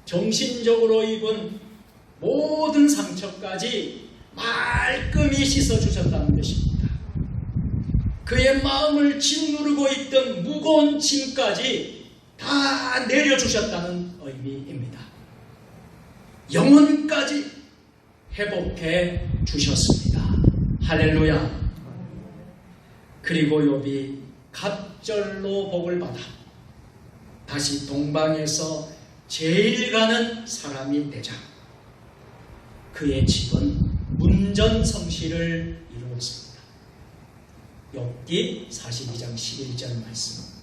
정신적으로 입은 모든 상처까지 말끔히 씻어주셨다는 것입니다. 그의 마음을 짓누르고 있던 무거운 짐까지 다 내려주셨다는 의미입니다. 영혼까지 회복해 주셨습니다. 할렐루야. 그리고 욥이 갑절로 복을 받아 다시 동방에서 제일 가는 사람이 되자 그의 집은 문전성시를 이루었습니다. 욥기 42장 11절 말씀.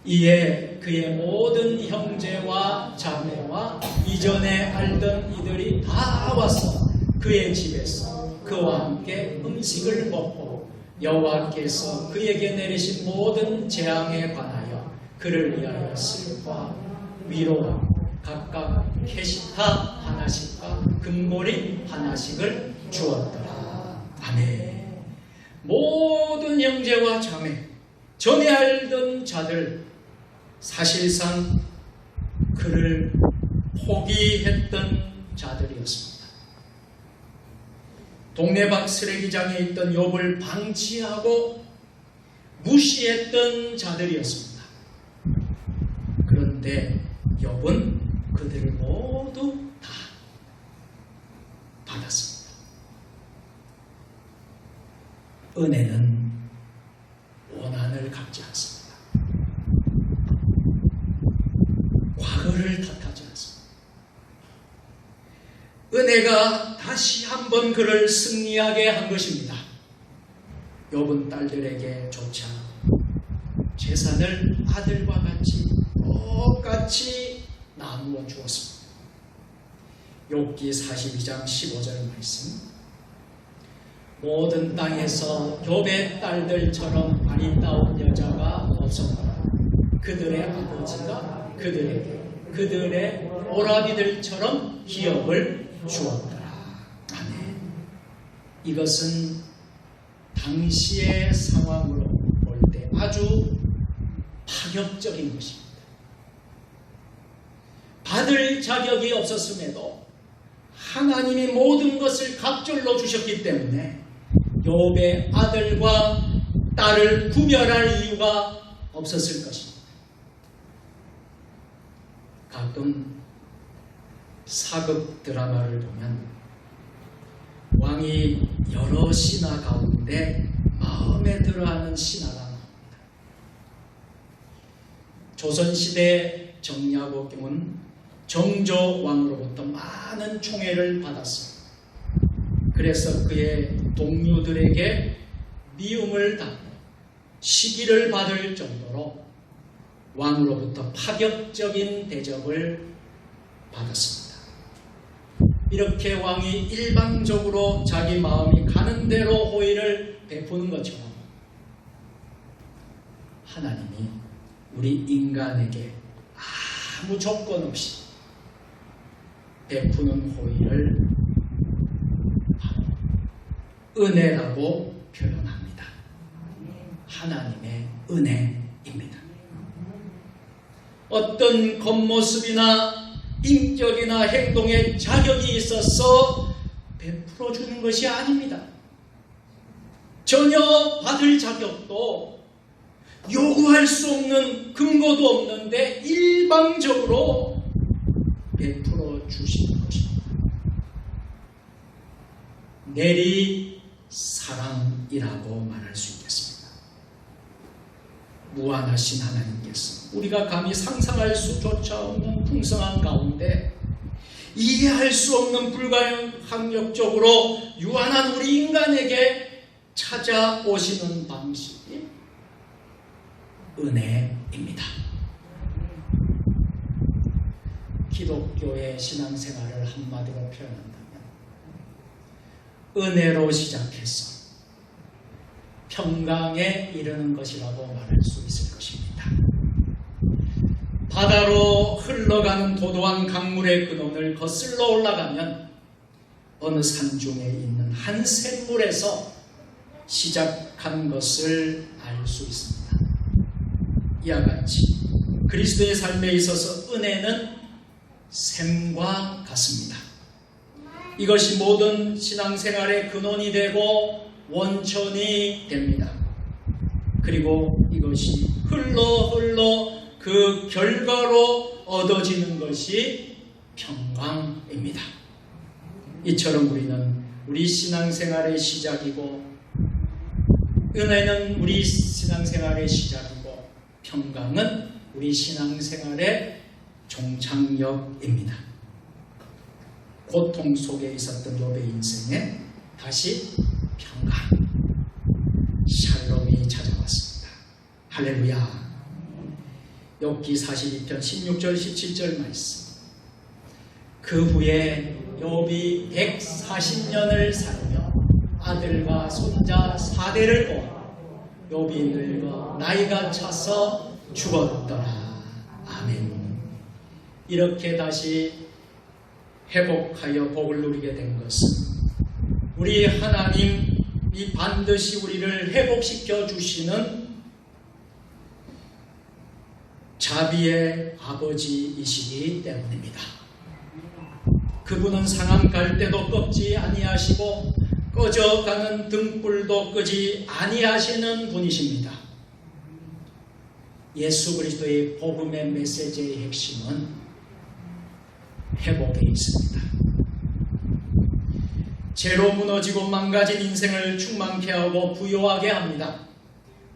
이에 그의 모든 형제와 자매와 이전에 알던 이들이 다 와서 그의 집에서 그와 함께 음식을 먹고 여호와께서 그에게 내리신 모든 재앙에 관하여 그를 위하여 슬퍼 위로와 각각 캐시타 하나씩과 금고리 하나씩을 주었더라. 아멘. 모든 형제와 자매, 전에 알던 자들, 사실상 그를 포기했던 자들이었습니다. 동네방 쓰레기장에 있던 욥을 방치하고 무시했던 자들이었습니다. 그런데 욥은 그들을 모두 다 받았습니다. 은혜는 원한을 갖지 않습니다. 과거를 탓하지 않습니다. 은혜가 다시 한번 그를 승리하게 한 것입니다. 욥은 딸들에게 조차 재산을 아들과 같이 똑같이 나누어 주었습니다. 욥기 42장 15절 말씀. 모든 땅에서 욥의 딸들처럼 아리따운 여자가 없었더라. 그들의 아버지가 그들에게 그들의 오라비들처럼 기업을 주었더라. 아멘. 이것은 당시의 상황으로 볼 때 아주 파격적인 것입니다. 받을 자격이 없었음에도 하나님이 모든 것을 갑절로 주셨기 때문에 욥의 아들과 딸을 구별할 이유가 없었을 것입니다. 가끔 사극 드라마를 보면 왕이 여러 신하 가운데 마음에 들어하는 신하가 나옵니다. 조선시대 정약호경은 정조왕으로부터 많은 총애를 받았습니다. 그래서 그의 동료들에게 미움을 당하고 시기를 받을 정도로 왕으로부터 파격적인 대접을 받았습니다. 이렇게 왕이 일방적으로 자기 마음이 가는 대로 호의를 베푸는 것처럼 하나님이 우리 인간에게 아무 조건 없이 베푸는 호의를 바로 은혜라고 표현합니다. 하나님의 은혜입니다. 어떤 겉모습이나 인격이나 행동에 자격이 있어서 베풀어 주는 것이 아닙니다. 전혀 받을 자격도 요구할 수 없는 근거도 없는데 일방적으로 베풀어 주시는 것입니다. 내리 사랑이라고 말할 수 있겠습니다. 무한하신 하나님께서 우리가 감히 상상할 수조차 없는 풍성한 가운데 이해할 수 없는 불가항력적으로 유한한 우리 인간에게 찾아오시는 방식이 은혜입니다. 기독교의 신앙생활을 한마디로 표현한다면 은혜로 시작해서 평강에 이르는 것이라고 말할 수 있을 것입니다. 바다로 흘러가는 도도한 강물의 근원을 거슬러 올라가면 어느 산중에 있는 한 샘물에서 시작한 것을 알 수 있습니다. 이와 같이 그리스도의 삶에 있어서 은혜는 샘과 같습니다. 이것이 모든 신앙생활의 근원이 되고 원천이 됩니다. 그리고 이것이 흘러 그 결과로 얻어지는 것이 평강입니다. 이처럼 우리는 우리 신앙생활의 시작이고 은혜는 우리 신앙생활의 시작이고 평강은 우리 신앙생활의 종착역입니다. 고통 속에 있었던 욥의 인생에 다시 평강, 샬롬이 찾아왔습니다. 할렐루야. 욥기 42편 16절 17절 말씀. 그 후에 욥이 140년을 살며 아들과 손자 4대를 보아 욥이 늙어 나이가 차서 죽었더라. 아멘. 이렇게 다시 회복하여 복을 누리게 된 것은 우리 하나님이 반드시 우리를 회복시켜 주시는 자비의 아버지이시기 때문입니다. 그분은 상한 갈대도 꺾지 아니하시고 꺼져가는 등불도 끄지 아니하시는 분이십니다. 예수 그리스도의 복음의 메시지의 핵심은 회복에 있습니다. 죄로 무너지고 망가진 인생을 충만케 하고 부요하게 합니다.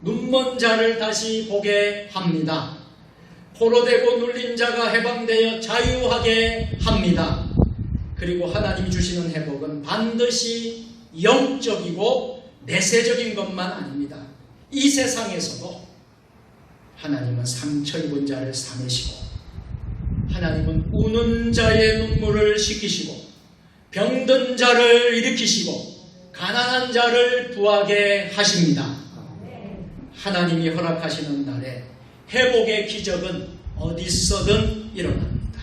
눈먼 자를 다시 보게 합니다. 포로되고 눌린 자가 해방되어 자유하게 합니다. 그리고 하나님이 주시는 회복은 반드시 영적이고 내세적인 것만 아닙니다. 이 세상에서도 하나님은 상처 입은 자를 사매시고 하나님은 우는 자의 눈물을 씻기시고 병든 자를 일으키시고 가난한 자를 부하게 하십니다. 하나님이 허락하시는 날에 회복의 기적은 어디서든 일어납니다.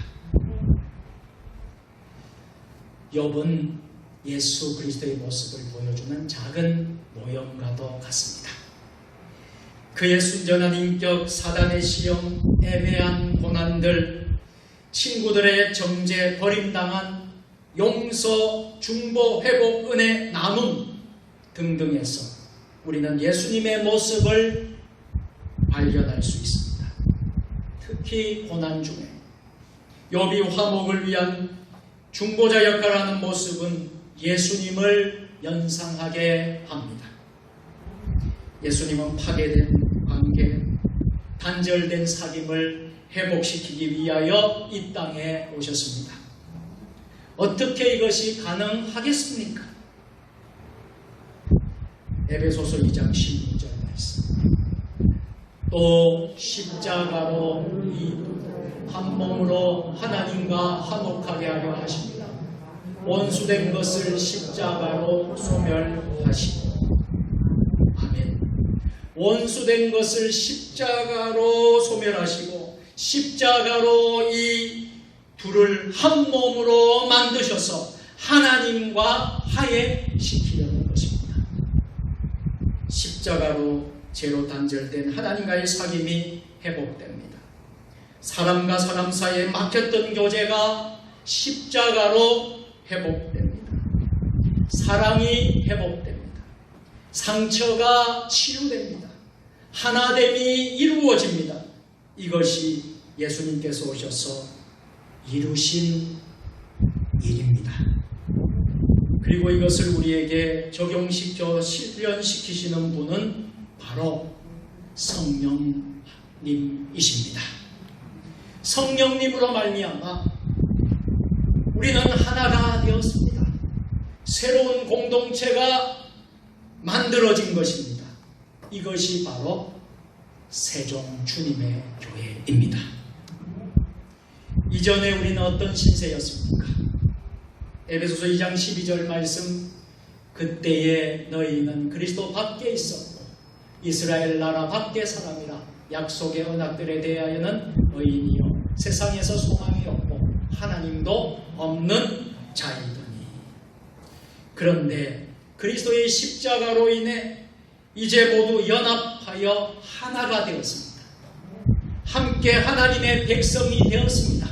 욥은 예수 그리스도의 모습을 보여주는 작은 모형과도 같습니다. 그의 순전한 인격, 사단의 시험, 애매한 고난들, 친구들의 정죄, 버림당한 용서, 중보, 회복, 은혜, 나눔 등등에서 우리는 예수님의 모습을 발견할 수 있습니다. 특히 고난 중에 욥이 화목을 위한 중보자 역할을 하는 모습은 예수님을 연상하게 합니다. 예수님은 파괴된 관계, 단절된 사귐을 회복시키기 위하여 이 땅에 오셨습니다. 어떻게 이것이 가능하겠습니까? 에베소서 2장 16절 말씀. 또 십자가로 이 한 몸으로 하나님과 화목하게 하려 하십니다. 원수된 것을 십자가로 소멸하시고. 아멘. 원수된 것을 십자가로 소멸하시고 십자가로 이 둘을 한 몸으로 만드셔서 하나님과 화해시키려는 것입니다. 십자가로 죄로 단절된 하나님과의 사귐이 회복됩니다. 사람과 사람 사이에 막혔던 교제가 십자가로 회복됩니다. 사랑이 회복됩니다. 상처가 치유됩니다. 하나됨이 이루어집니다. 이것이 예수님께서 오셔서 이루신 일입니다. 그리고 이것을 우리에게 적용시켜 실현시키시는 분은 바로 성령님이십니다. 성령님으로 말미암아 우리는 하나가 되었습니다. 새로운 공동체가 만들어진 것입니다. 이것이 바로 세종 주님의 교회입니다. 이전에 우리는 어떤 신세였습니까? 에베소서 2장 12절 말씀, 그때에 너희는 그리스도 밖에 있었고 이스라엘 나라 밖의 사람이라 약속의 언약들에 대하여는 의인이요 세상에서 소망이 없고 하나님도 없는 자이더니. 그런데 그리스도의 십자가로 인해 이제 모두 연합하여 하나가 되었습니다. 함께 하나님의 백성이 되었습니다.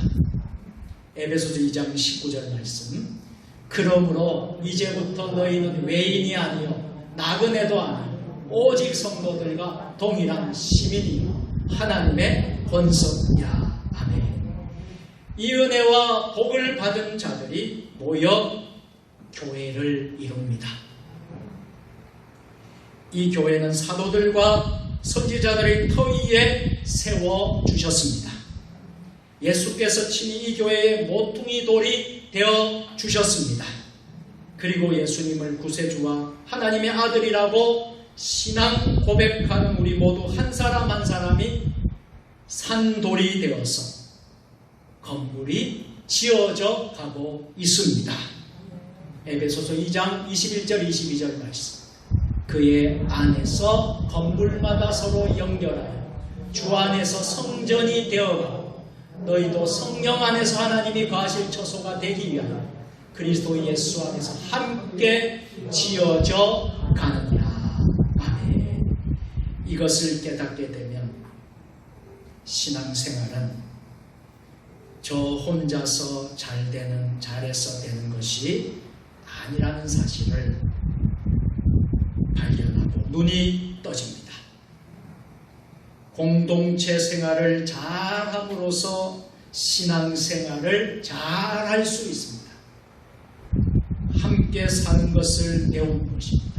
에베소서 2장 19절 말씀, 그러므로 이제부터 너희는 외인이 아니요 나그네도 아니요 오직 성도들과 동일한 시민이요 하나님의 권속이라. 아멘. 이 은혜와 복을 받은 자들이 모여 교회를 이룹니다. 이 교회는 사도들과 선지자들의 터 위에 세워주셨습니다. 예수께서 친히 이 교회의 모퉁이 돌이 되어 주셨습니다. 그리고 예수님을 구세주와 하나님의 아들이라고 신앙 고백하는 우리 모두 한 사람 한 사람이 산돌이 되어서 건물이 지어져 가고 있습니다. 에베소서 2장 21절 22절 말씀, 그의 안에서 건물마다 서로 연결하여 주 안에서 성전이 되어가고 너희도 성령 안에서 하나님이 거하실 처소가 되기 위하여 그리스도 예수 안에서 함께 지어져 가느니라. 아멘. 이것을 깨닫게 되면 신앙생활은 저 혼자서 잘해서 되는 것이 아니라는 사실을 발견하고 눈이 떠집니다. 공동체 생활을 잘함으로써 신앙생활을 잘할 수 있습니다. 함께 사는 것을 배우는 것입니다.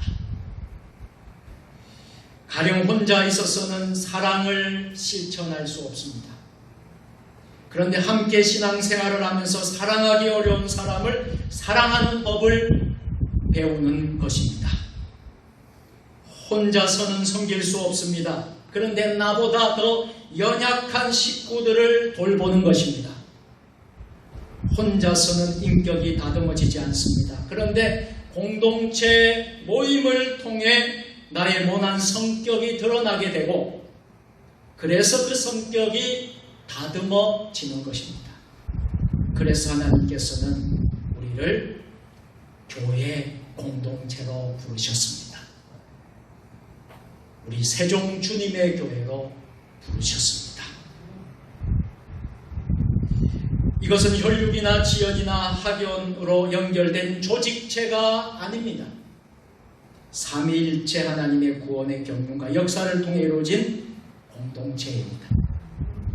가령 혼자 있어서는 사랑을 실천할 수 없습니다. 그런데 함께 신앙생활을 하면서 사랑하기 어려운 사람을 사랑하는 법을 배우는 것입니다. 혼자서는 섬길 수 없습니다. 그런데 나보다 더 연약한 식구들을 돌보는 것입니다. 혼자서는 인격이 다듬어지지 않습니다. 그런데 공동체 모임을 통해 나의 모난 성격이 드러나게 되고 그래서 그 성격이 다듬어지는 것입니다. 그래서 하나님께서는 우리를 교회 공동체로 부르셨습니다. 우리 세종 주님의 교회로 부르셨습니다. 이것은 혈육이나 지연이나 학연으로 연결된 조직체가 아닙니다. 삼위일체 하나님의 구원의 경륜과 역사를 통해 이루어진 공동체입니다.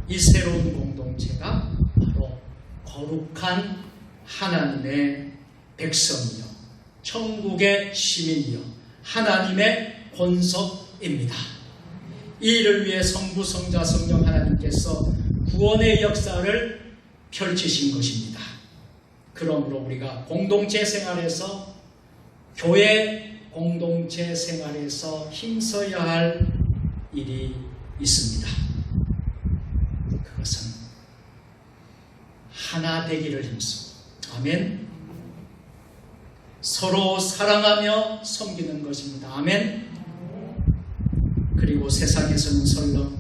이 새로운 공동체가 바로 거룩한 하나님의 백성이요, 천국의 시민이요, 하나님의 권속입니다. 이 일을 위해 성부, 성자, 성령 하나님께서 구원의 역사를 펼치신 것입니다. 그러므로 우리가 공동체 생활에서, 교회 공동체 생활에서 힘써야 할 일이 있습니다. 그것은 하나 되기를 힘써, 아멘, 서로 사랑하며 섬기는 것입니다. 아멘. 그리고 세상에서는 설령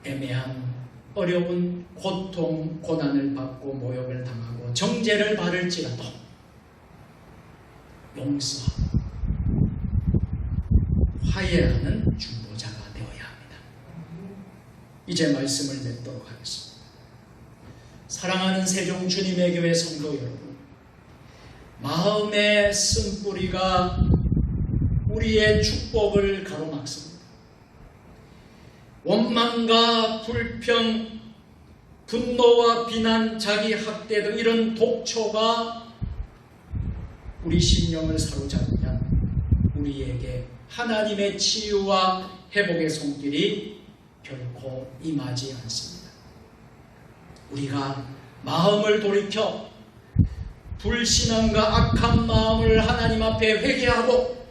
애매한, 어려운 고통, 고난을 받고 모욕을 당하고 정죄를 받을지라도 용서하고 화해하는 중보자가 되어야 합니다. 이제 말씀을 맺도록 하겠습니다. 사랑하는 세종 주님의 교회 성도 여러분, 마음의 쓴뿌리가 우리의 축복을 가로막습니다. 원망과 불평, 분노와 비난, 자기 학대 등 이런 독초가 우리 심령을 사로잡으면 우리에게 하나님의 치유와 회복의 손길이 결코 임하지 않습니다. 우리가 마음을 돌이켜 불신앙과 악한 마음을 하나님 앞에 회개하고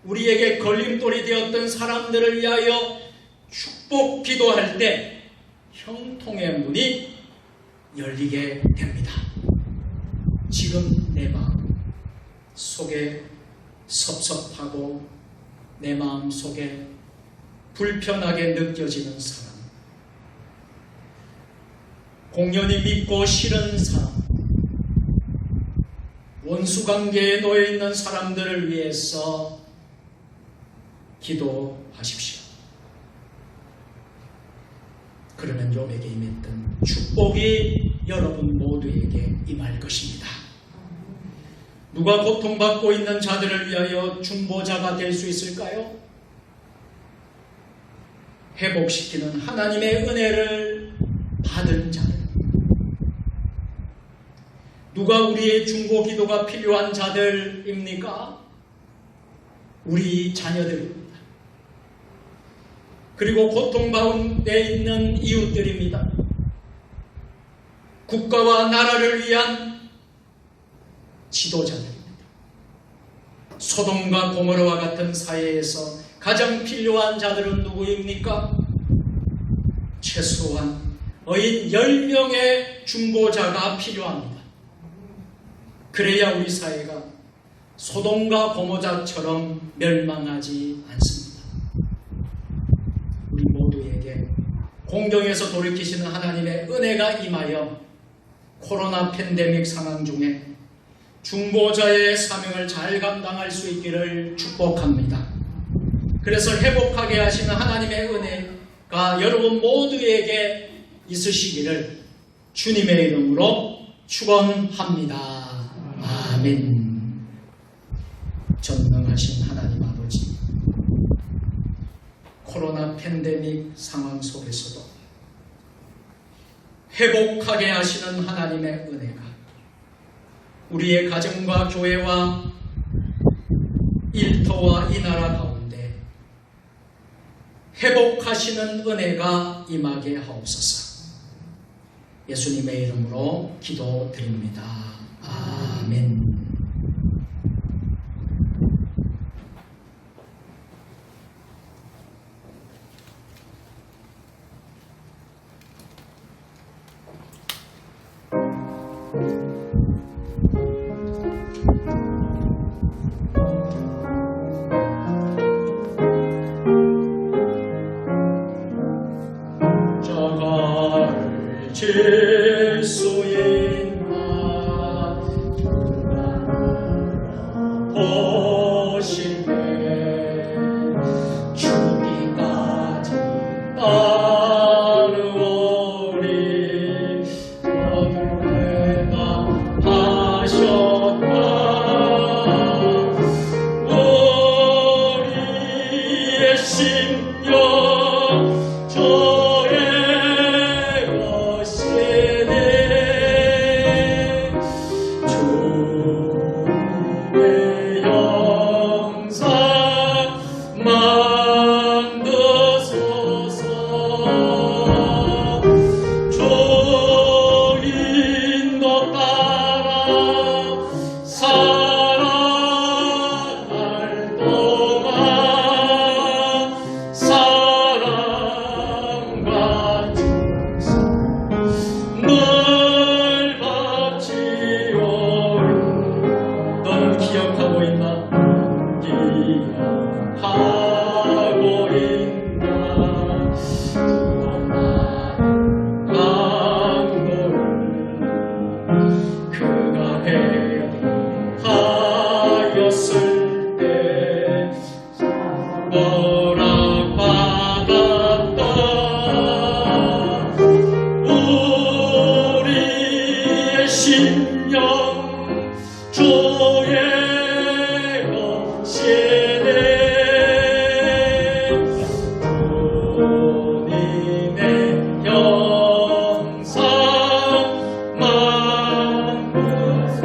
우리에게 걸림돌이 되었던 사람들을 위하여 축복 기도할 때 형통의 문이 열리게 됩니다. 지금 내 마음 속에 섭섭하고 내 마음 속에 불편하게 느껴지는 사람, 공연히 믿고 싫은 사람, 원수관계에 놓여있는 사람들을 위해서 기도하십시오. 그러면 욥에게 임했던 축복이 여러분 모두에게 임할 것입니다. 누가 고통받고 있는 자들을 위하여 중보자가 될 수 있을까요? 회복시키는 하나님의 은혜를 받은 자들. 누가 우리의 중보 기도가 필요한 자들입니까? 우리 자녀들입니다. 그리고 고통 가운데 있는 이웃들입니다. 국가와 나라를 위한 지도자들입니다. 소돔과 고모라와 같은 사회에서 가장 필요한 자들은 누구입니까? 최소한 어인 10명의 중보자가 필요합니다. 그래야 우리 사회가 소돔과 고모자처럼 멸망하지 않습니다. 우리 모두에게 공경에서 돌이키시는 하나님의 은혜가 임하여 코로나 팬데믹 상황 중에 중보자의 사명을 잘 감당할 수 있기를 축복합니다. 그래서 회복하게 하시는 하나님의 은혜가 여러분 모두에게 있으시기를 주님의 이름으로 축원합니다. 아멘. 전능하신 하나님 아버지, 코로나 팬데믹 상황 속에서도 회복하게 하시는 하나님의 은혜가 우리의 가정과 교회와 일터와 이 나라 가운데 회복하시는 은혜가 임하게 하옵소서. 예수님의 이름으로 기도드립니다. 아멘. 자갈 질 수 있나 심령 저의 것이네. 주의 형상 만드소서. 주 인도 따라 살아갈 동안 사랑과 충성 늘 바치오리. 너는 기억하고 있나? 기억하고 있나? 강도를 그가 행하였을 때 허락받았다. 우리의 심령 주의 것이네. 주님의 형상 만드소서.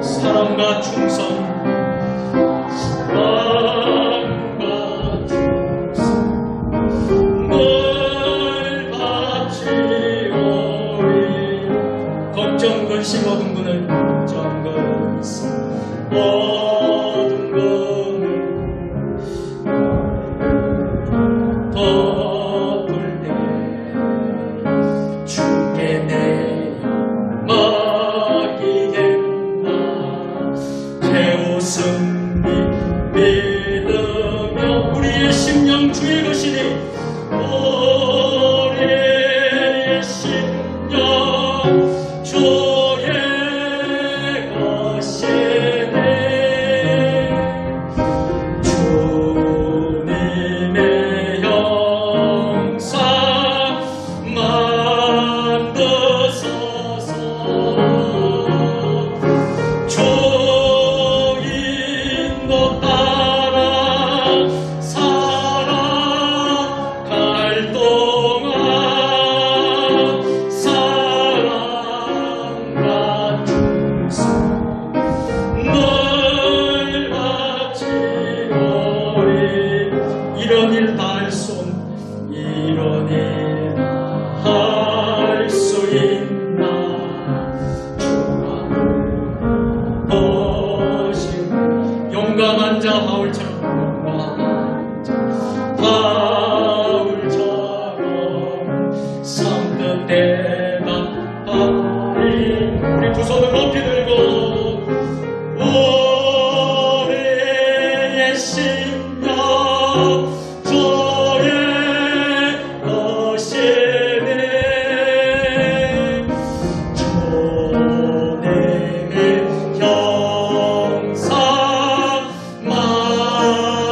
사랑과 충성, 사랑과 충성 늘 바치오리. 걱정 근심 어둠 그늘, 걱정 근심 어둠 그늘 덮을 때 주께 내어 맡기겠나. 최후 승리 믿으며 우리의 심령 주의 것이니. 우리의 심령 주의 것이네. 주님의 형상 만드소서. 주 인도 따라 살아갈 동안 사랑과 충성 늘 바치오리. 이런 일 다 할 수 없나? 이런 일 다 할 수 있나? 주가 보신 용감한 자 바울처럼, 용감한 자 바울처럼 성급 대답하리. 우리 두 손을 높이 들고 우리의 심령 주의 것이네. 주님의 형상 만드소서.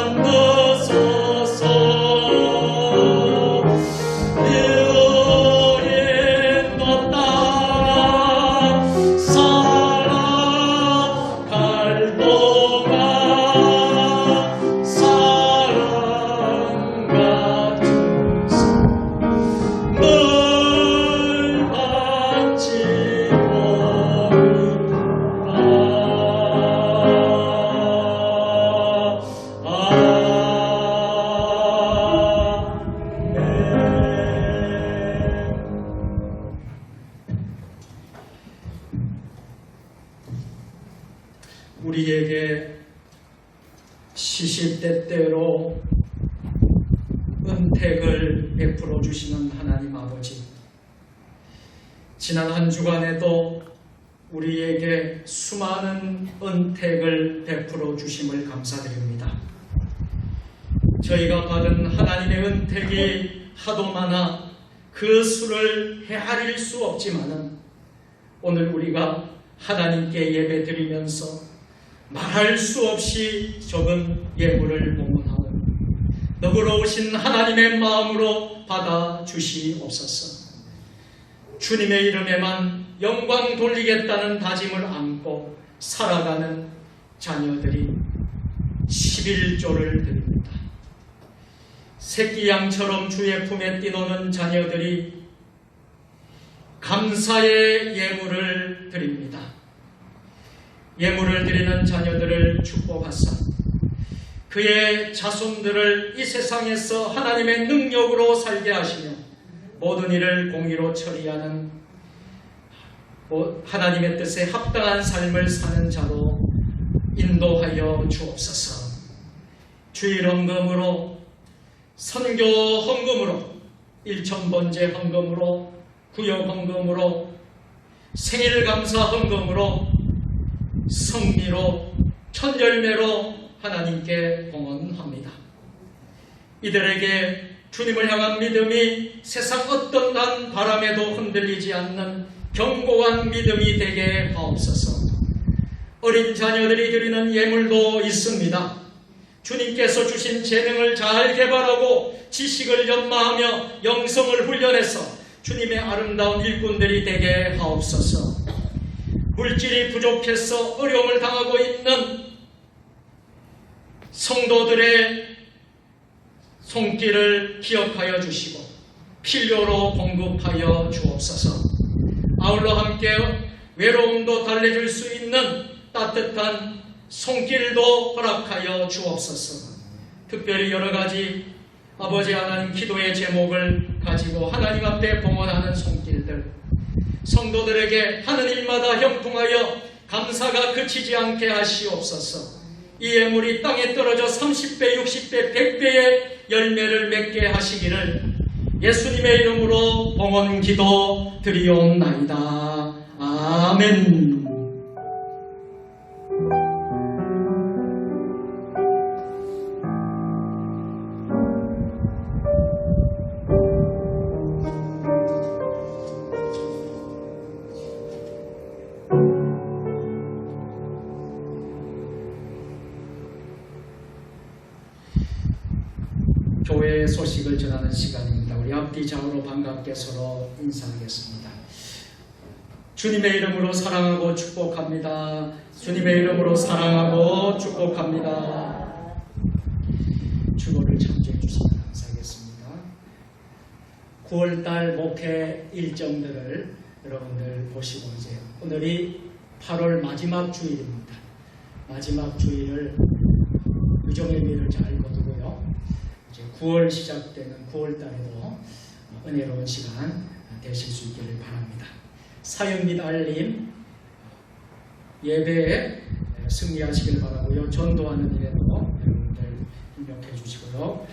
인도 따라 살아갈 동안 사랑과 충성 늘 우리에게 시시때때로 은택을 베풀어 주시는 하나님 아버지, 지난 한 주간에도 우리에게 수많은 은택을 베풀어 주심을 감사드립니다. 저희가 받은 하나님의 은택이 하도 많아 그 수를 헤아릴 수 없지만은 오늘 우리가 하나님께 예배 드리면서 말할 수 없이 적은 예물을 봉헌하오 너그러우신 하나님의 마음으로 받아 주시옵소서. 주님의 이름에만 영광 돌리겠다는 다짐을 안고 살아가는 자녀들이 11조를 드립니다. 새끼 양처럼 주의 품에 뛰노는 자녀들이 감사의 예물을 드립니다. 예물을 드리는 자녀들을 축복하사 그의 자손들을 이 세상에서 하나님의 능력으로 살게 하시며 모든 일을 공의로 처리하는 하나님의 뜻에 합당한 삶을 사는 자로 인도하여 주옵소서. 주일 헌금으로, 선교 헌금으로, 일천번제 헌금으로, 구역 헌금으로, 생일 감사 헌금으로, 성미로, 천열매로 하나님께 봉헌합니다. 이들에게 주님을 향한 믿음이 세상 어떤 난 바람에도 흔들리지 않는 견고한 믿음이 되게 하옵소서. 어린 자녀들이 드리는 예물도 있습니다. 주님께서 주신 재능을 잘 개발하고 지식을 연마하며 영성을 훈련해서 주님의 아름다운 일꾼들이 되게 하옵소서. 물질이 부족해서 어려움을 당하고 있는 성도들의 손길을 기억하여 주시고 필요로 공급하여 주옵소서. 아울러 함께 외로움도 달래줄 수 있는 따뜻한 손길도 허락하여 주옵소서. 특별히 여러 가지 아버지 하나님 기도의 제목을 가지고 하나님 앞에 봉헌하는 손길들, 성도들에게 하는 일마다 형통하여 감사가 그치지 않게 하시옵소서. 이 예물이 땅에 떨어져 30배, 60배, 100배의 열매를 맺게 하시기를 예수님의 이름으로 봉헌 기도 드리옵나이다. 아멘. 교회의 소식을 전하는 시간입니다. 우리 앞뒤 좌우로 반갑게 서로 인사하겠습니다. 주님의 이름으로 사랑하고 축복합니다. 주님의 이름으로 사랑하고 축복합니다. 주보를 참조해 주시면 감사하겠습니다. 9월달 목회 일정들을 여러분들 보시고 이제 오늘이 8월 마지막 주일입니다. 마지막 주일을 의정의미를 잘 거두고요. 9월 시작되는 9월달에도 은혜로운 시간 되실 수 있기를 바랍니다. 사역 및 알림, 예배에 승리하시길 바라고요. 전도하는 일에도 여러분들 협력해 주시고요.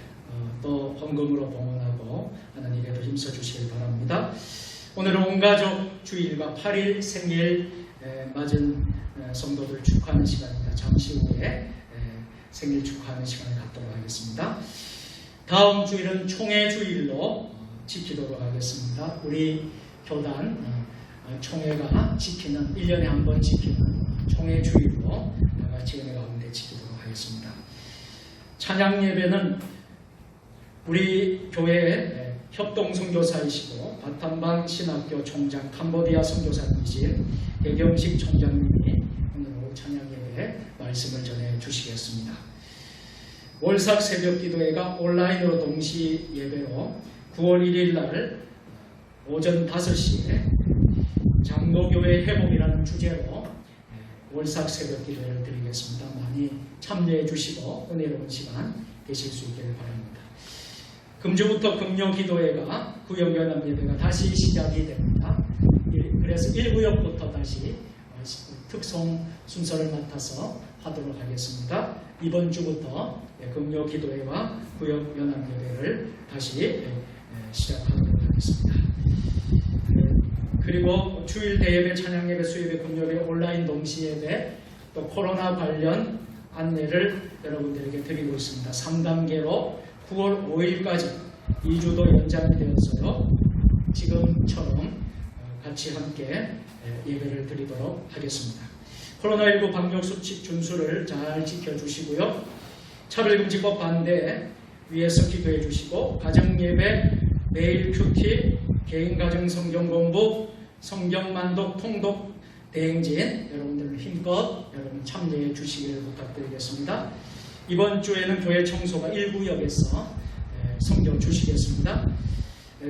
또 헌금으로 봉헌하고 하는 일에도 힘써 주시길 바랍니다. 오늘은 온가족 주일과 8일 생일 맞은 성도들 축하하는 시간입니다. 잠시 후에 생일 축하하는 시간을 갖도록 하겠습니다. 다음 주일은 총회 주일로 지키도록 하겠습니다. 우리 교단 총회가 지키는 1년에 한 번 지키는 총회 주일로 같이 은혜 가운데 지키도록 하겠습니다. 찬양 예배는 우리 교회의 협동 선교사이시고 바탄방 신학교 총장 캄보디아 선교사이신 배경식 총장님이 오늘 오후 찬양 예배에 말씀을 전해 주시겠습니다. 월삭 새벽 기도회가 온라인으로 동시 예배로 9월 1일 날 오전 5시에 장로교회 회복이라는 주제로 월삭 새벽 기도회를 드리겠습니다. 많이 참여해 주시고 은혜로운 시간 되실 수 있기를 바랍니다. 금주부터 금요 기도회가 구역연합 예배가 다시 시작이 됩니다. 그래서 1구역부터 다시 특송 순서를 맡아서 하도록 하겠습니다. 이번 주부터 금요 기도회와 구역 연합 예배를 다시 시작하도록 하겠습니다. 그리고 주일 대예배, 찬양 예배, 수예배, 금요일 온라인 동시 예배, 또 코로나 관련 안내를 여러분들에게 드리고 있습니다. 3단계로 9월 5일까지 2주도 연장이 되어서요. 지금처럼 같이 함께 예배를 드리도록 하겠습니다. 코로나19 방역수칙 준수를 잘 지켜주시고요. 차별금지법 반대 위에서 기도해 주시고 가정예배, 매일 큐티, 개인가정 성경 공부, 성경 만독, 통독 대행진 여러분들 힘껏 여러분 참여해 주시기를 부탁드리겠습니다. 이번 주에는 교회 청소가 1구역에서 섬겨 주시겠습니다.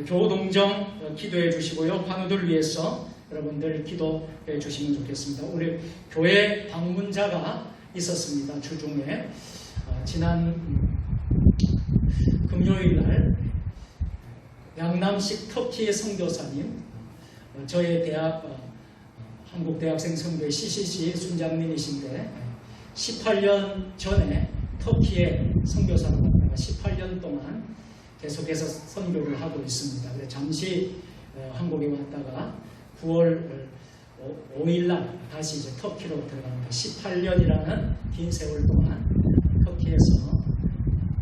교동정 기도해 주시고요. 환우들 위해서 여러분들 기도해 주시면 좋겠습니다. 우리 교회 방문자가 있었습니다. 주중에 지난 금요일날 양남식 터키의 선교사님, 저희 대학 한국대학생 선교회 CCC 순장님이신데 18년 전에 터키에 선교사로 갔다가 18년 동안 계속해서 선교를 하고 있습니다. 그래서 잠시 한국에 왔다가 9월 5일날 다시 이제 터키로 들어갑니다. 18년이라는 긴 세월 동안 터키에서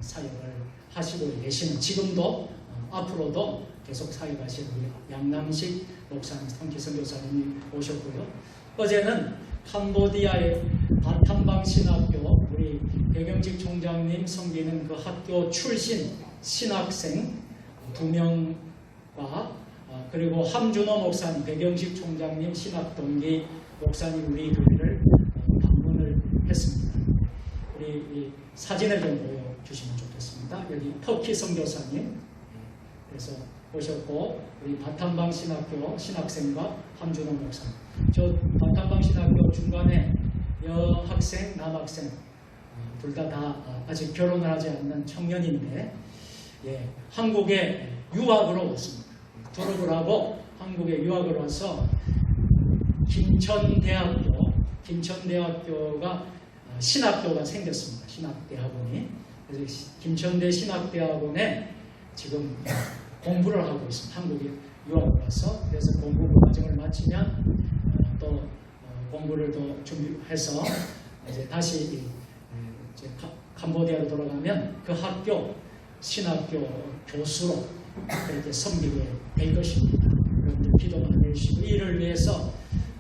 사역을 하시고 계시는, 지금도 앞으로도 계속 사역하시는 양남식 목사님, 터키 선교사님이 오셨고요. 어제는 캄보디아의 바탐방 신학교 우리 배경직 총장님 섬기는 그 학교 출신 신학생 2명과 그리고 함준호 목사님, 배경식 총장님 신학동기 목사님 우리 교회를 방문을 했습니다. 우리 이 사진을 좀 보여주시면 좋겠습니다. 여기 터키 선교사님 그래서 오셨고, 우리 바탐방 신학교 신학생과 함준호 목사님. 저 바탐방 신학교 중간에 여학생, 남학생 둘 다 아직 결혼을 하지 않는 청년인데 한국에 유학으로 왔습니다. 졸업을 하고 한국에 유학을 와서 김천대학교가 신학교가 생겼습니다. 신학대학원이. 그래서 김천대 신학대학원에 지금 공부를 하고 있습니다. 한국에 유학을 와서. 그래서 공부 과정을 마치면 또 공부를 더 준비해서 이제 다시 이제 캄보디아로 돌아가면 그 학교 신학교 교수로 그렇게 섬기게 될 것입니다. 여러분들 기도 많이 해주시고, 이를 위해서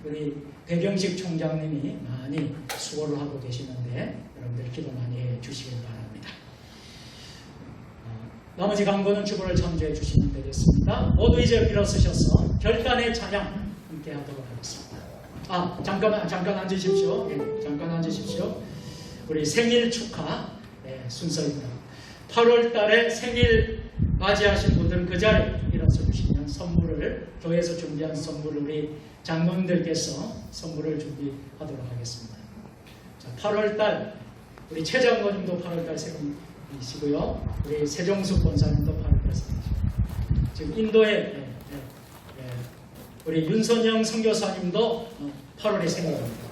우리 배경식 총장님이 많이 수고를 하고 계시는데 여러분들 기도 많이 해주시길 바랍니다. 나머지 강구는 주보를 참조해 주시면 되겠습니다. 모두 이제 일어서셔서 결단의 찬양 함께 하도록 하겠습니다. 잠깐 앉으십시오. 잠깐 앉으십시오. 우리 생일 축하 순서입니다. 8월 달에 생일 맞이하신 분들은 그 자리에 일어서 주시면 선물을, 교회에서 준비한 선물을 우리 장로님들께서 선물을 준비하도록 하겠습니다. 자, 8월 달 우리 최 장로님도 8월 달 생일이시고요. 우리 세종숙 권사님도 8월 달 생일이시고, 지금 인도에 우리 윤선영 선교사님도 8월에 생일입니다.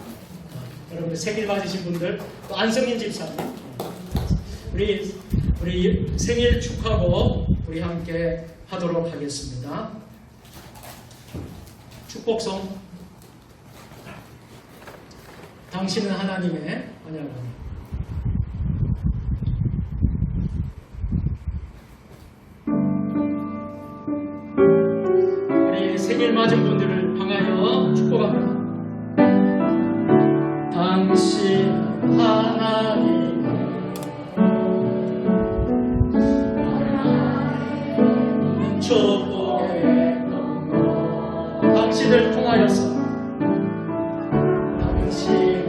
여러분들 생일 맞으신 분들, 또 안성인 집사님, 우리 생일 축하곡 우리 함께 하도록 하겠습니다. 축복송. 당신은 하나님의 언약이니. 우리 생일 맞은 분들을 향하여 축복합니다. 당신 하나님 축복의 당신을 통하여서 주께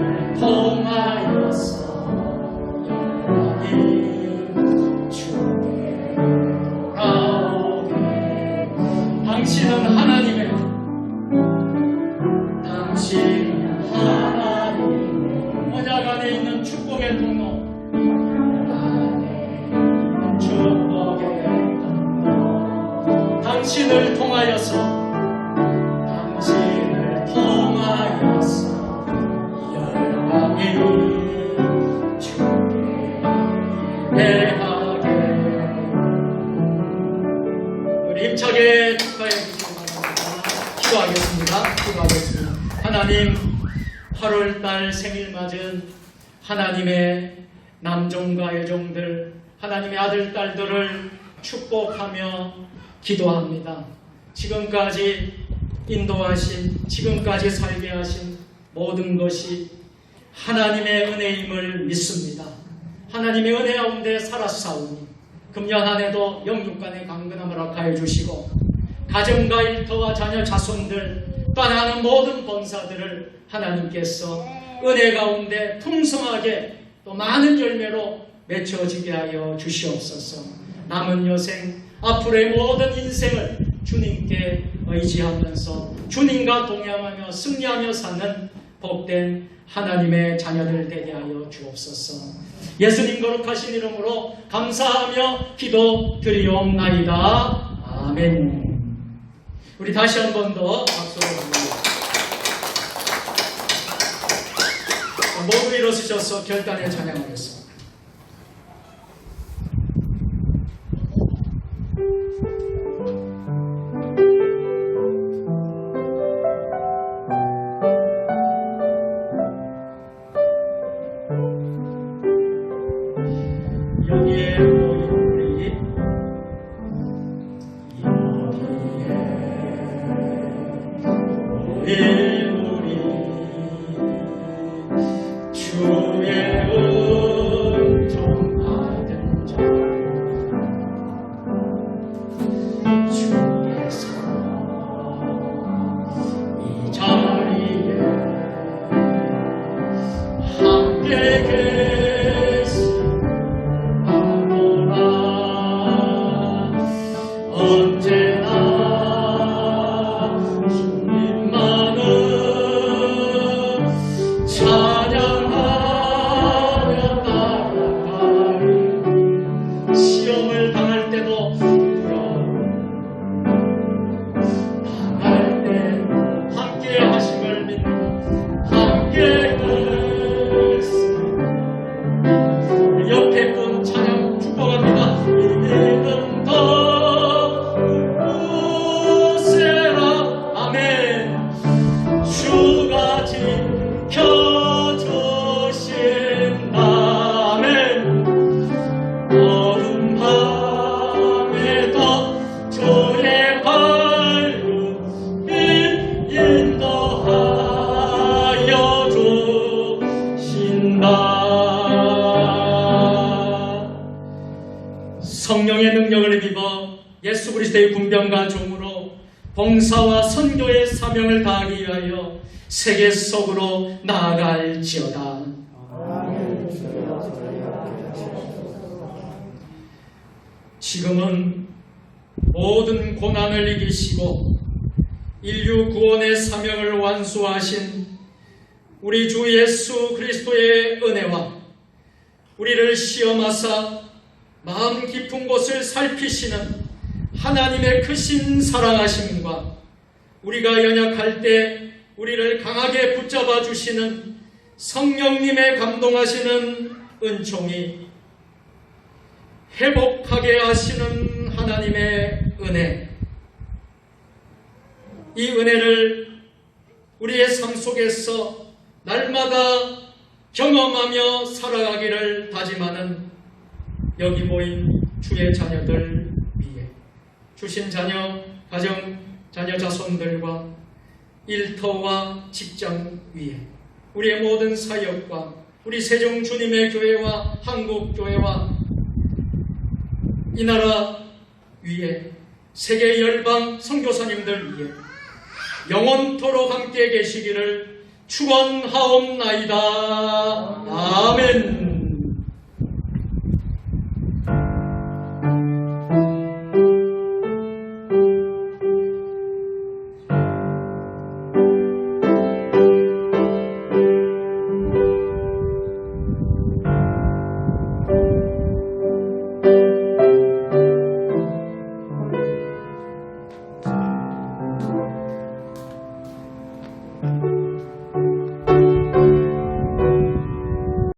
나오게. 당신은 하나님의 언약 안에 있는 축복의 통로, 당신을 통하여서 열방이 주께 대하게. 우리 힘차게 축하해 주시기 바랍니다. 기도하겠습니다. 하나님, 8월달 생일 맞은 하나님의 남종과 여종들, 하나님의 아들, 딸들을 축복하며 기도합니다. 지금까지 인도하신, 지금까지 살게 하신 모든 것이 하나님의 은혜임을 믿습니다. 하나님의 은혜 가운데 살았사오니 금년 한 해도 영육간의 강건함을 허락하여 주시고 가정과 일터와 자녀 자손들 또 하나는 모든 범사들을 하나님께서 은혜 가운데 풍성하게 또 많은 열매로 맺혀지게 하여 주시옵소서. 남은 여생 앞으로의 모든 인생을 주님께 의지하면서 주님과 동행하며 승리하며 사는 복된 하나님의 자녀들 되게 하여 주옵소서. 예수님 거룩하신 이름으로 감사하며 기도드리옵나이다. 아멘. 우리 다시 한 번 더 박수를 드립니다. 모두 일어서셔서 결단에 찬양하겠습니다. 여기에 모인 우리 우리 주의 은총 받은 자 주께서 이 자리에 함께 계시노라. 언제나 성령의 능력을 입어 예수 그리스도의 군병과 종으로 봉사와 선교의 사명을 다하기 위하여 세계 속으로 나아갈지어다. 지금은 모든 고난을 이기시고 인류 구원의 사명을 완수하신 우리 주 예수 그리스도의 은혜와 우리를 시험하사 마음 깊은 곳을 살피시는 하나님의 크신 사랑하심과 우리가 연약할 때 우리를 강하게 붙잡아 주시는 성령님의 감동하시는 은총이 회복하게 하시는 하나님의 은혜, 이 은혜를 우리의 삶 속에서 날마다 경험하며 살아가기를 다짐하는 여기 모인 주의 자녀들 위해 주신 자녀, 가정, 자녀 자손들과 일터와 직장 위에 우리의 모든 사역과 우리 세종 주님의 교회와 한국교회와 이 나라 위에 세계 열방 선교사님들 위에 영원토록 함께 계시기를 축원하옵나이다. 아멘.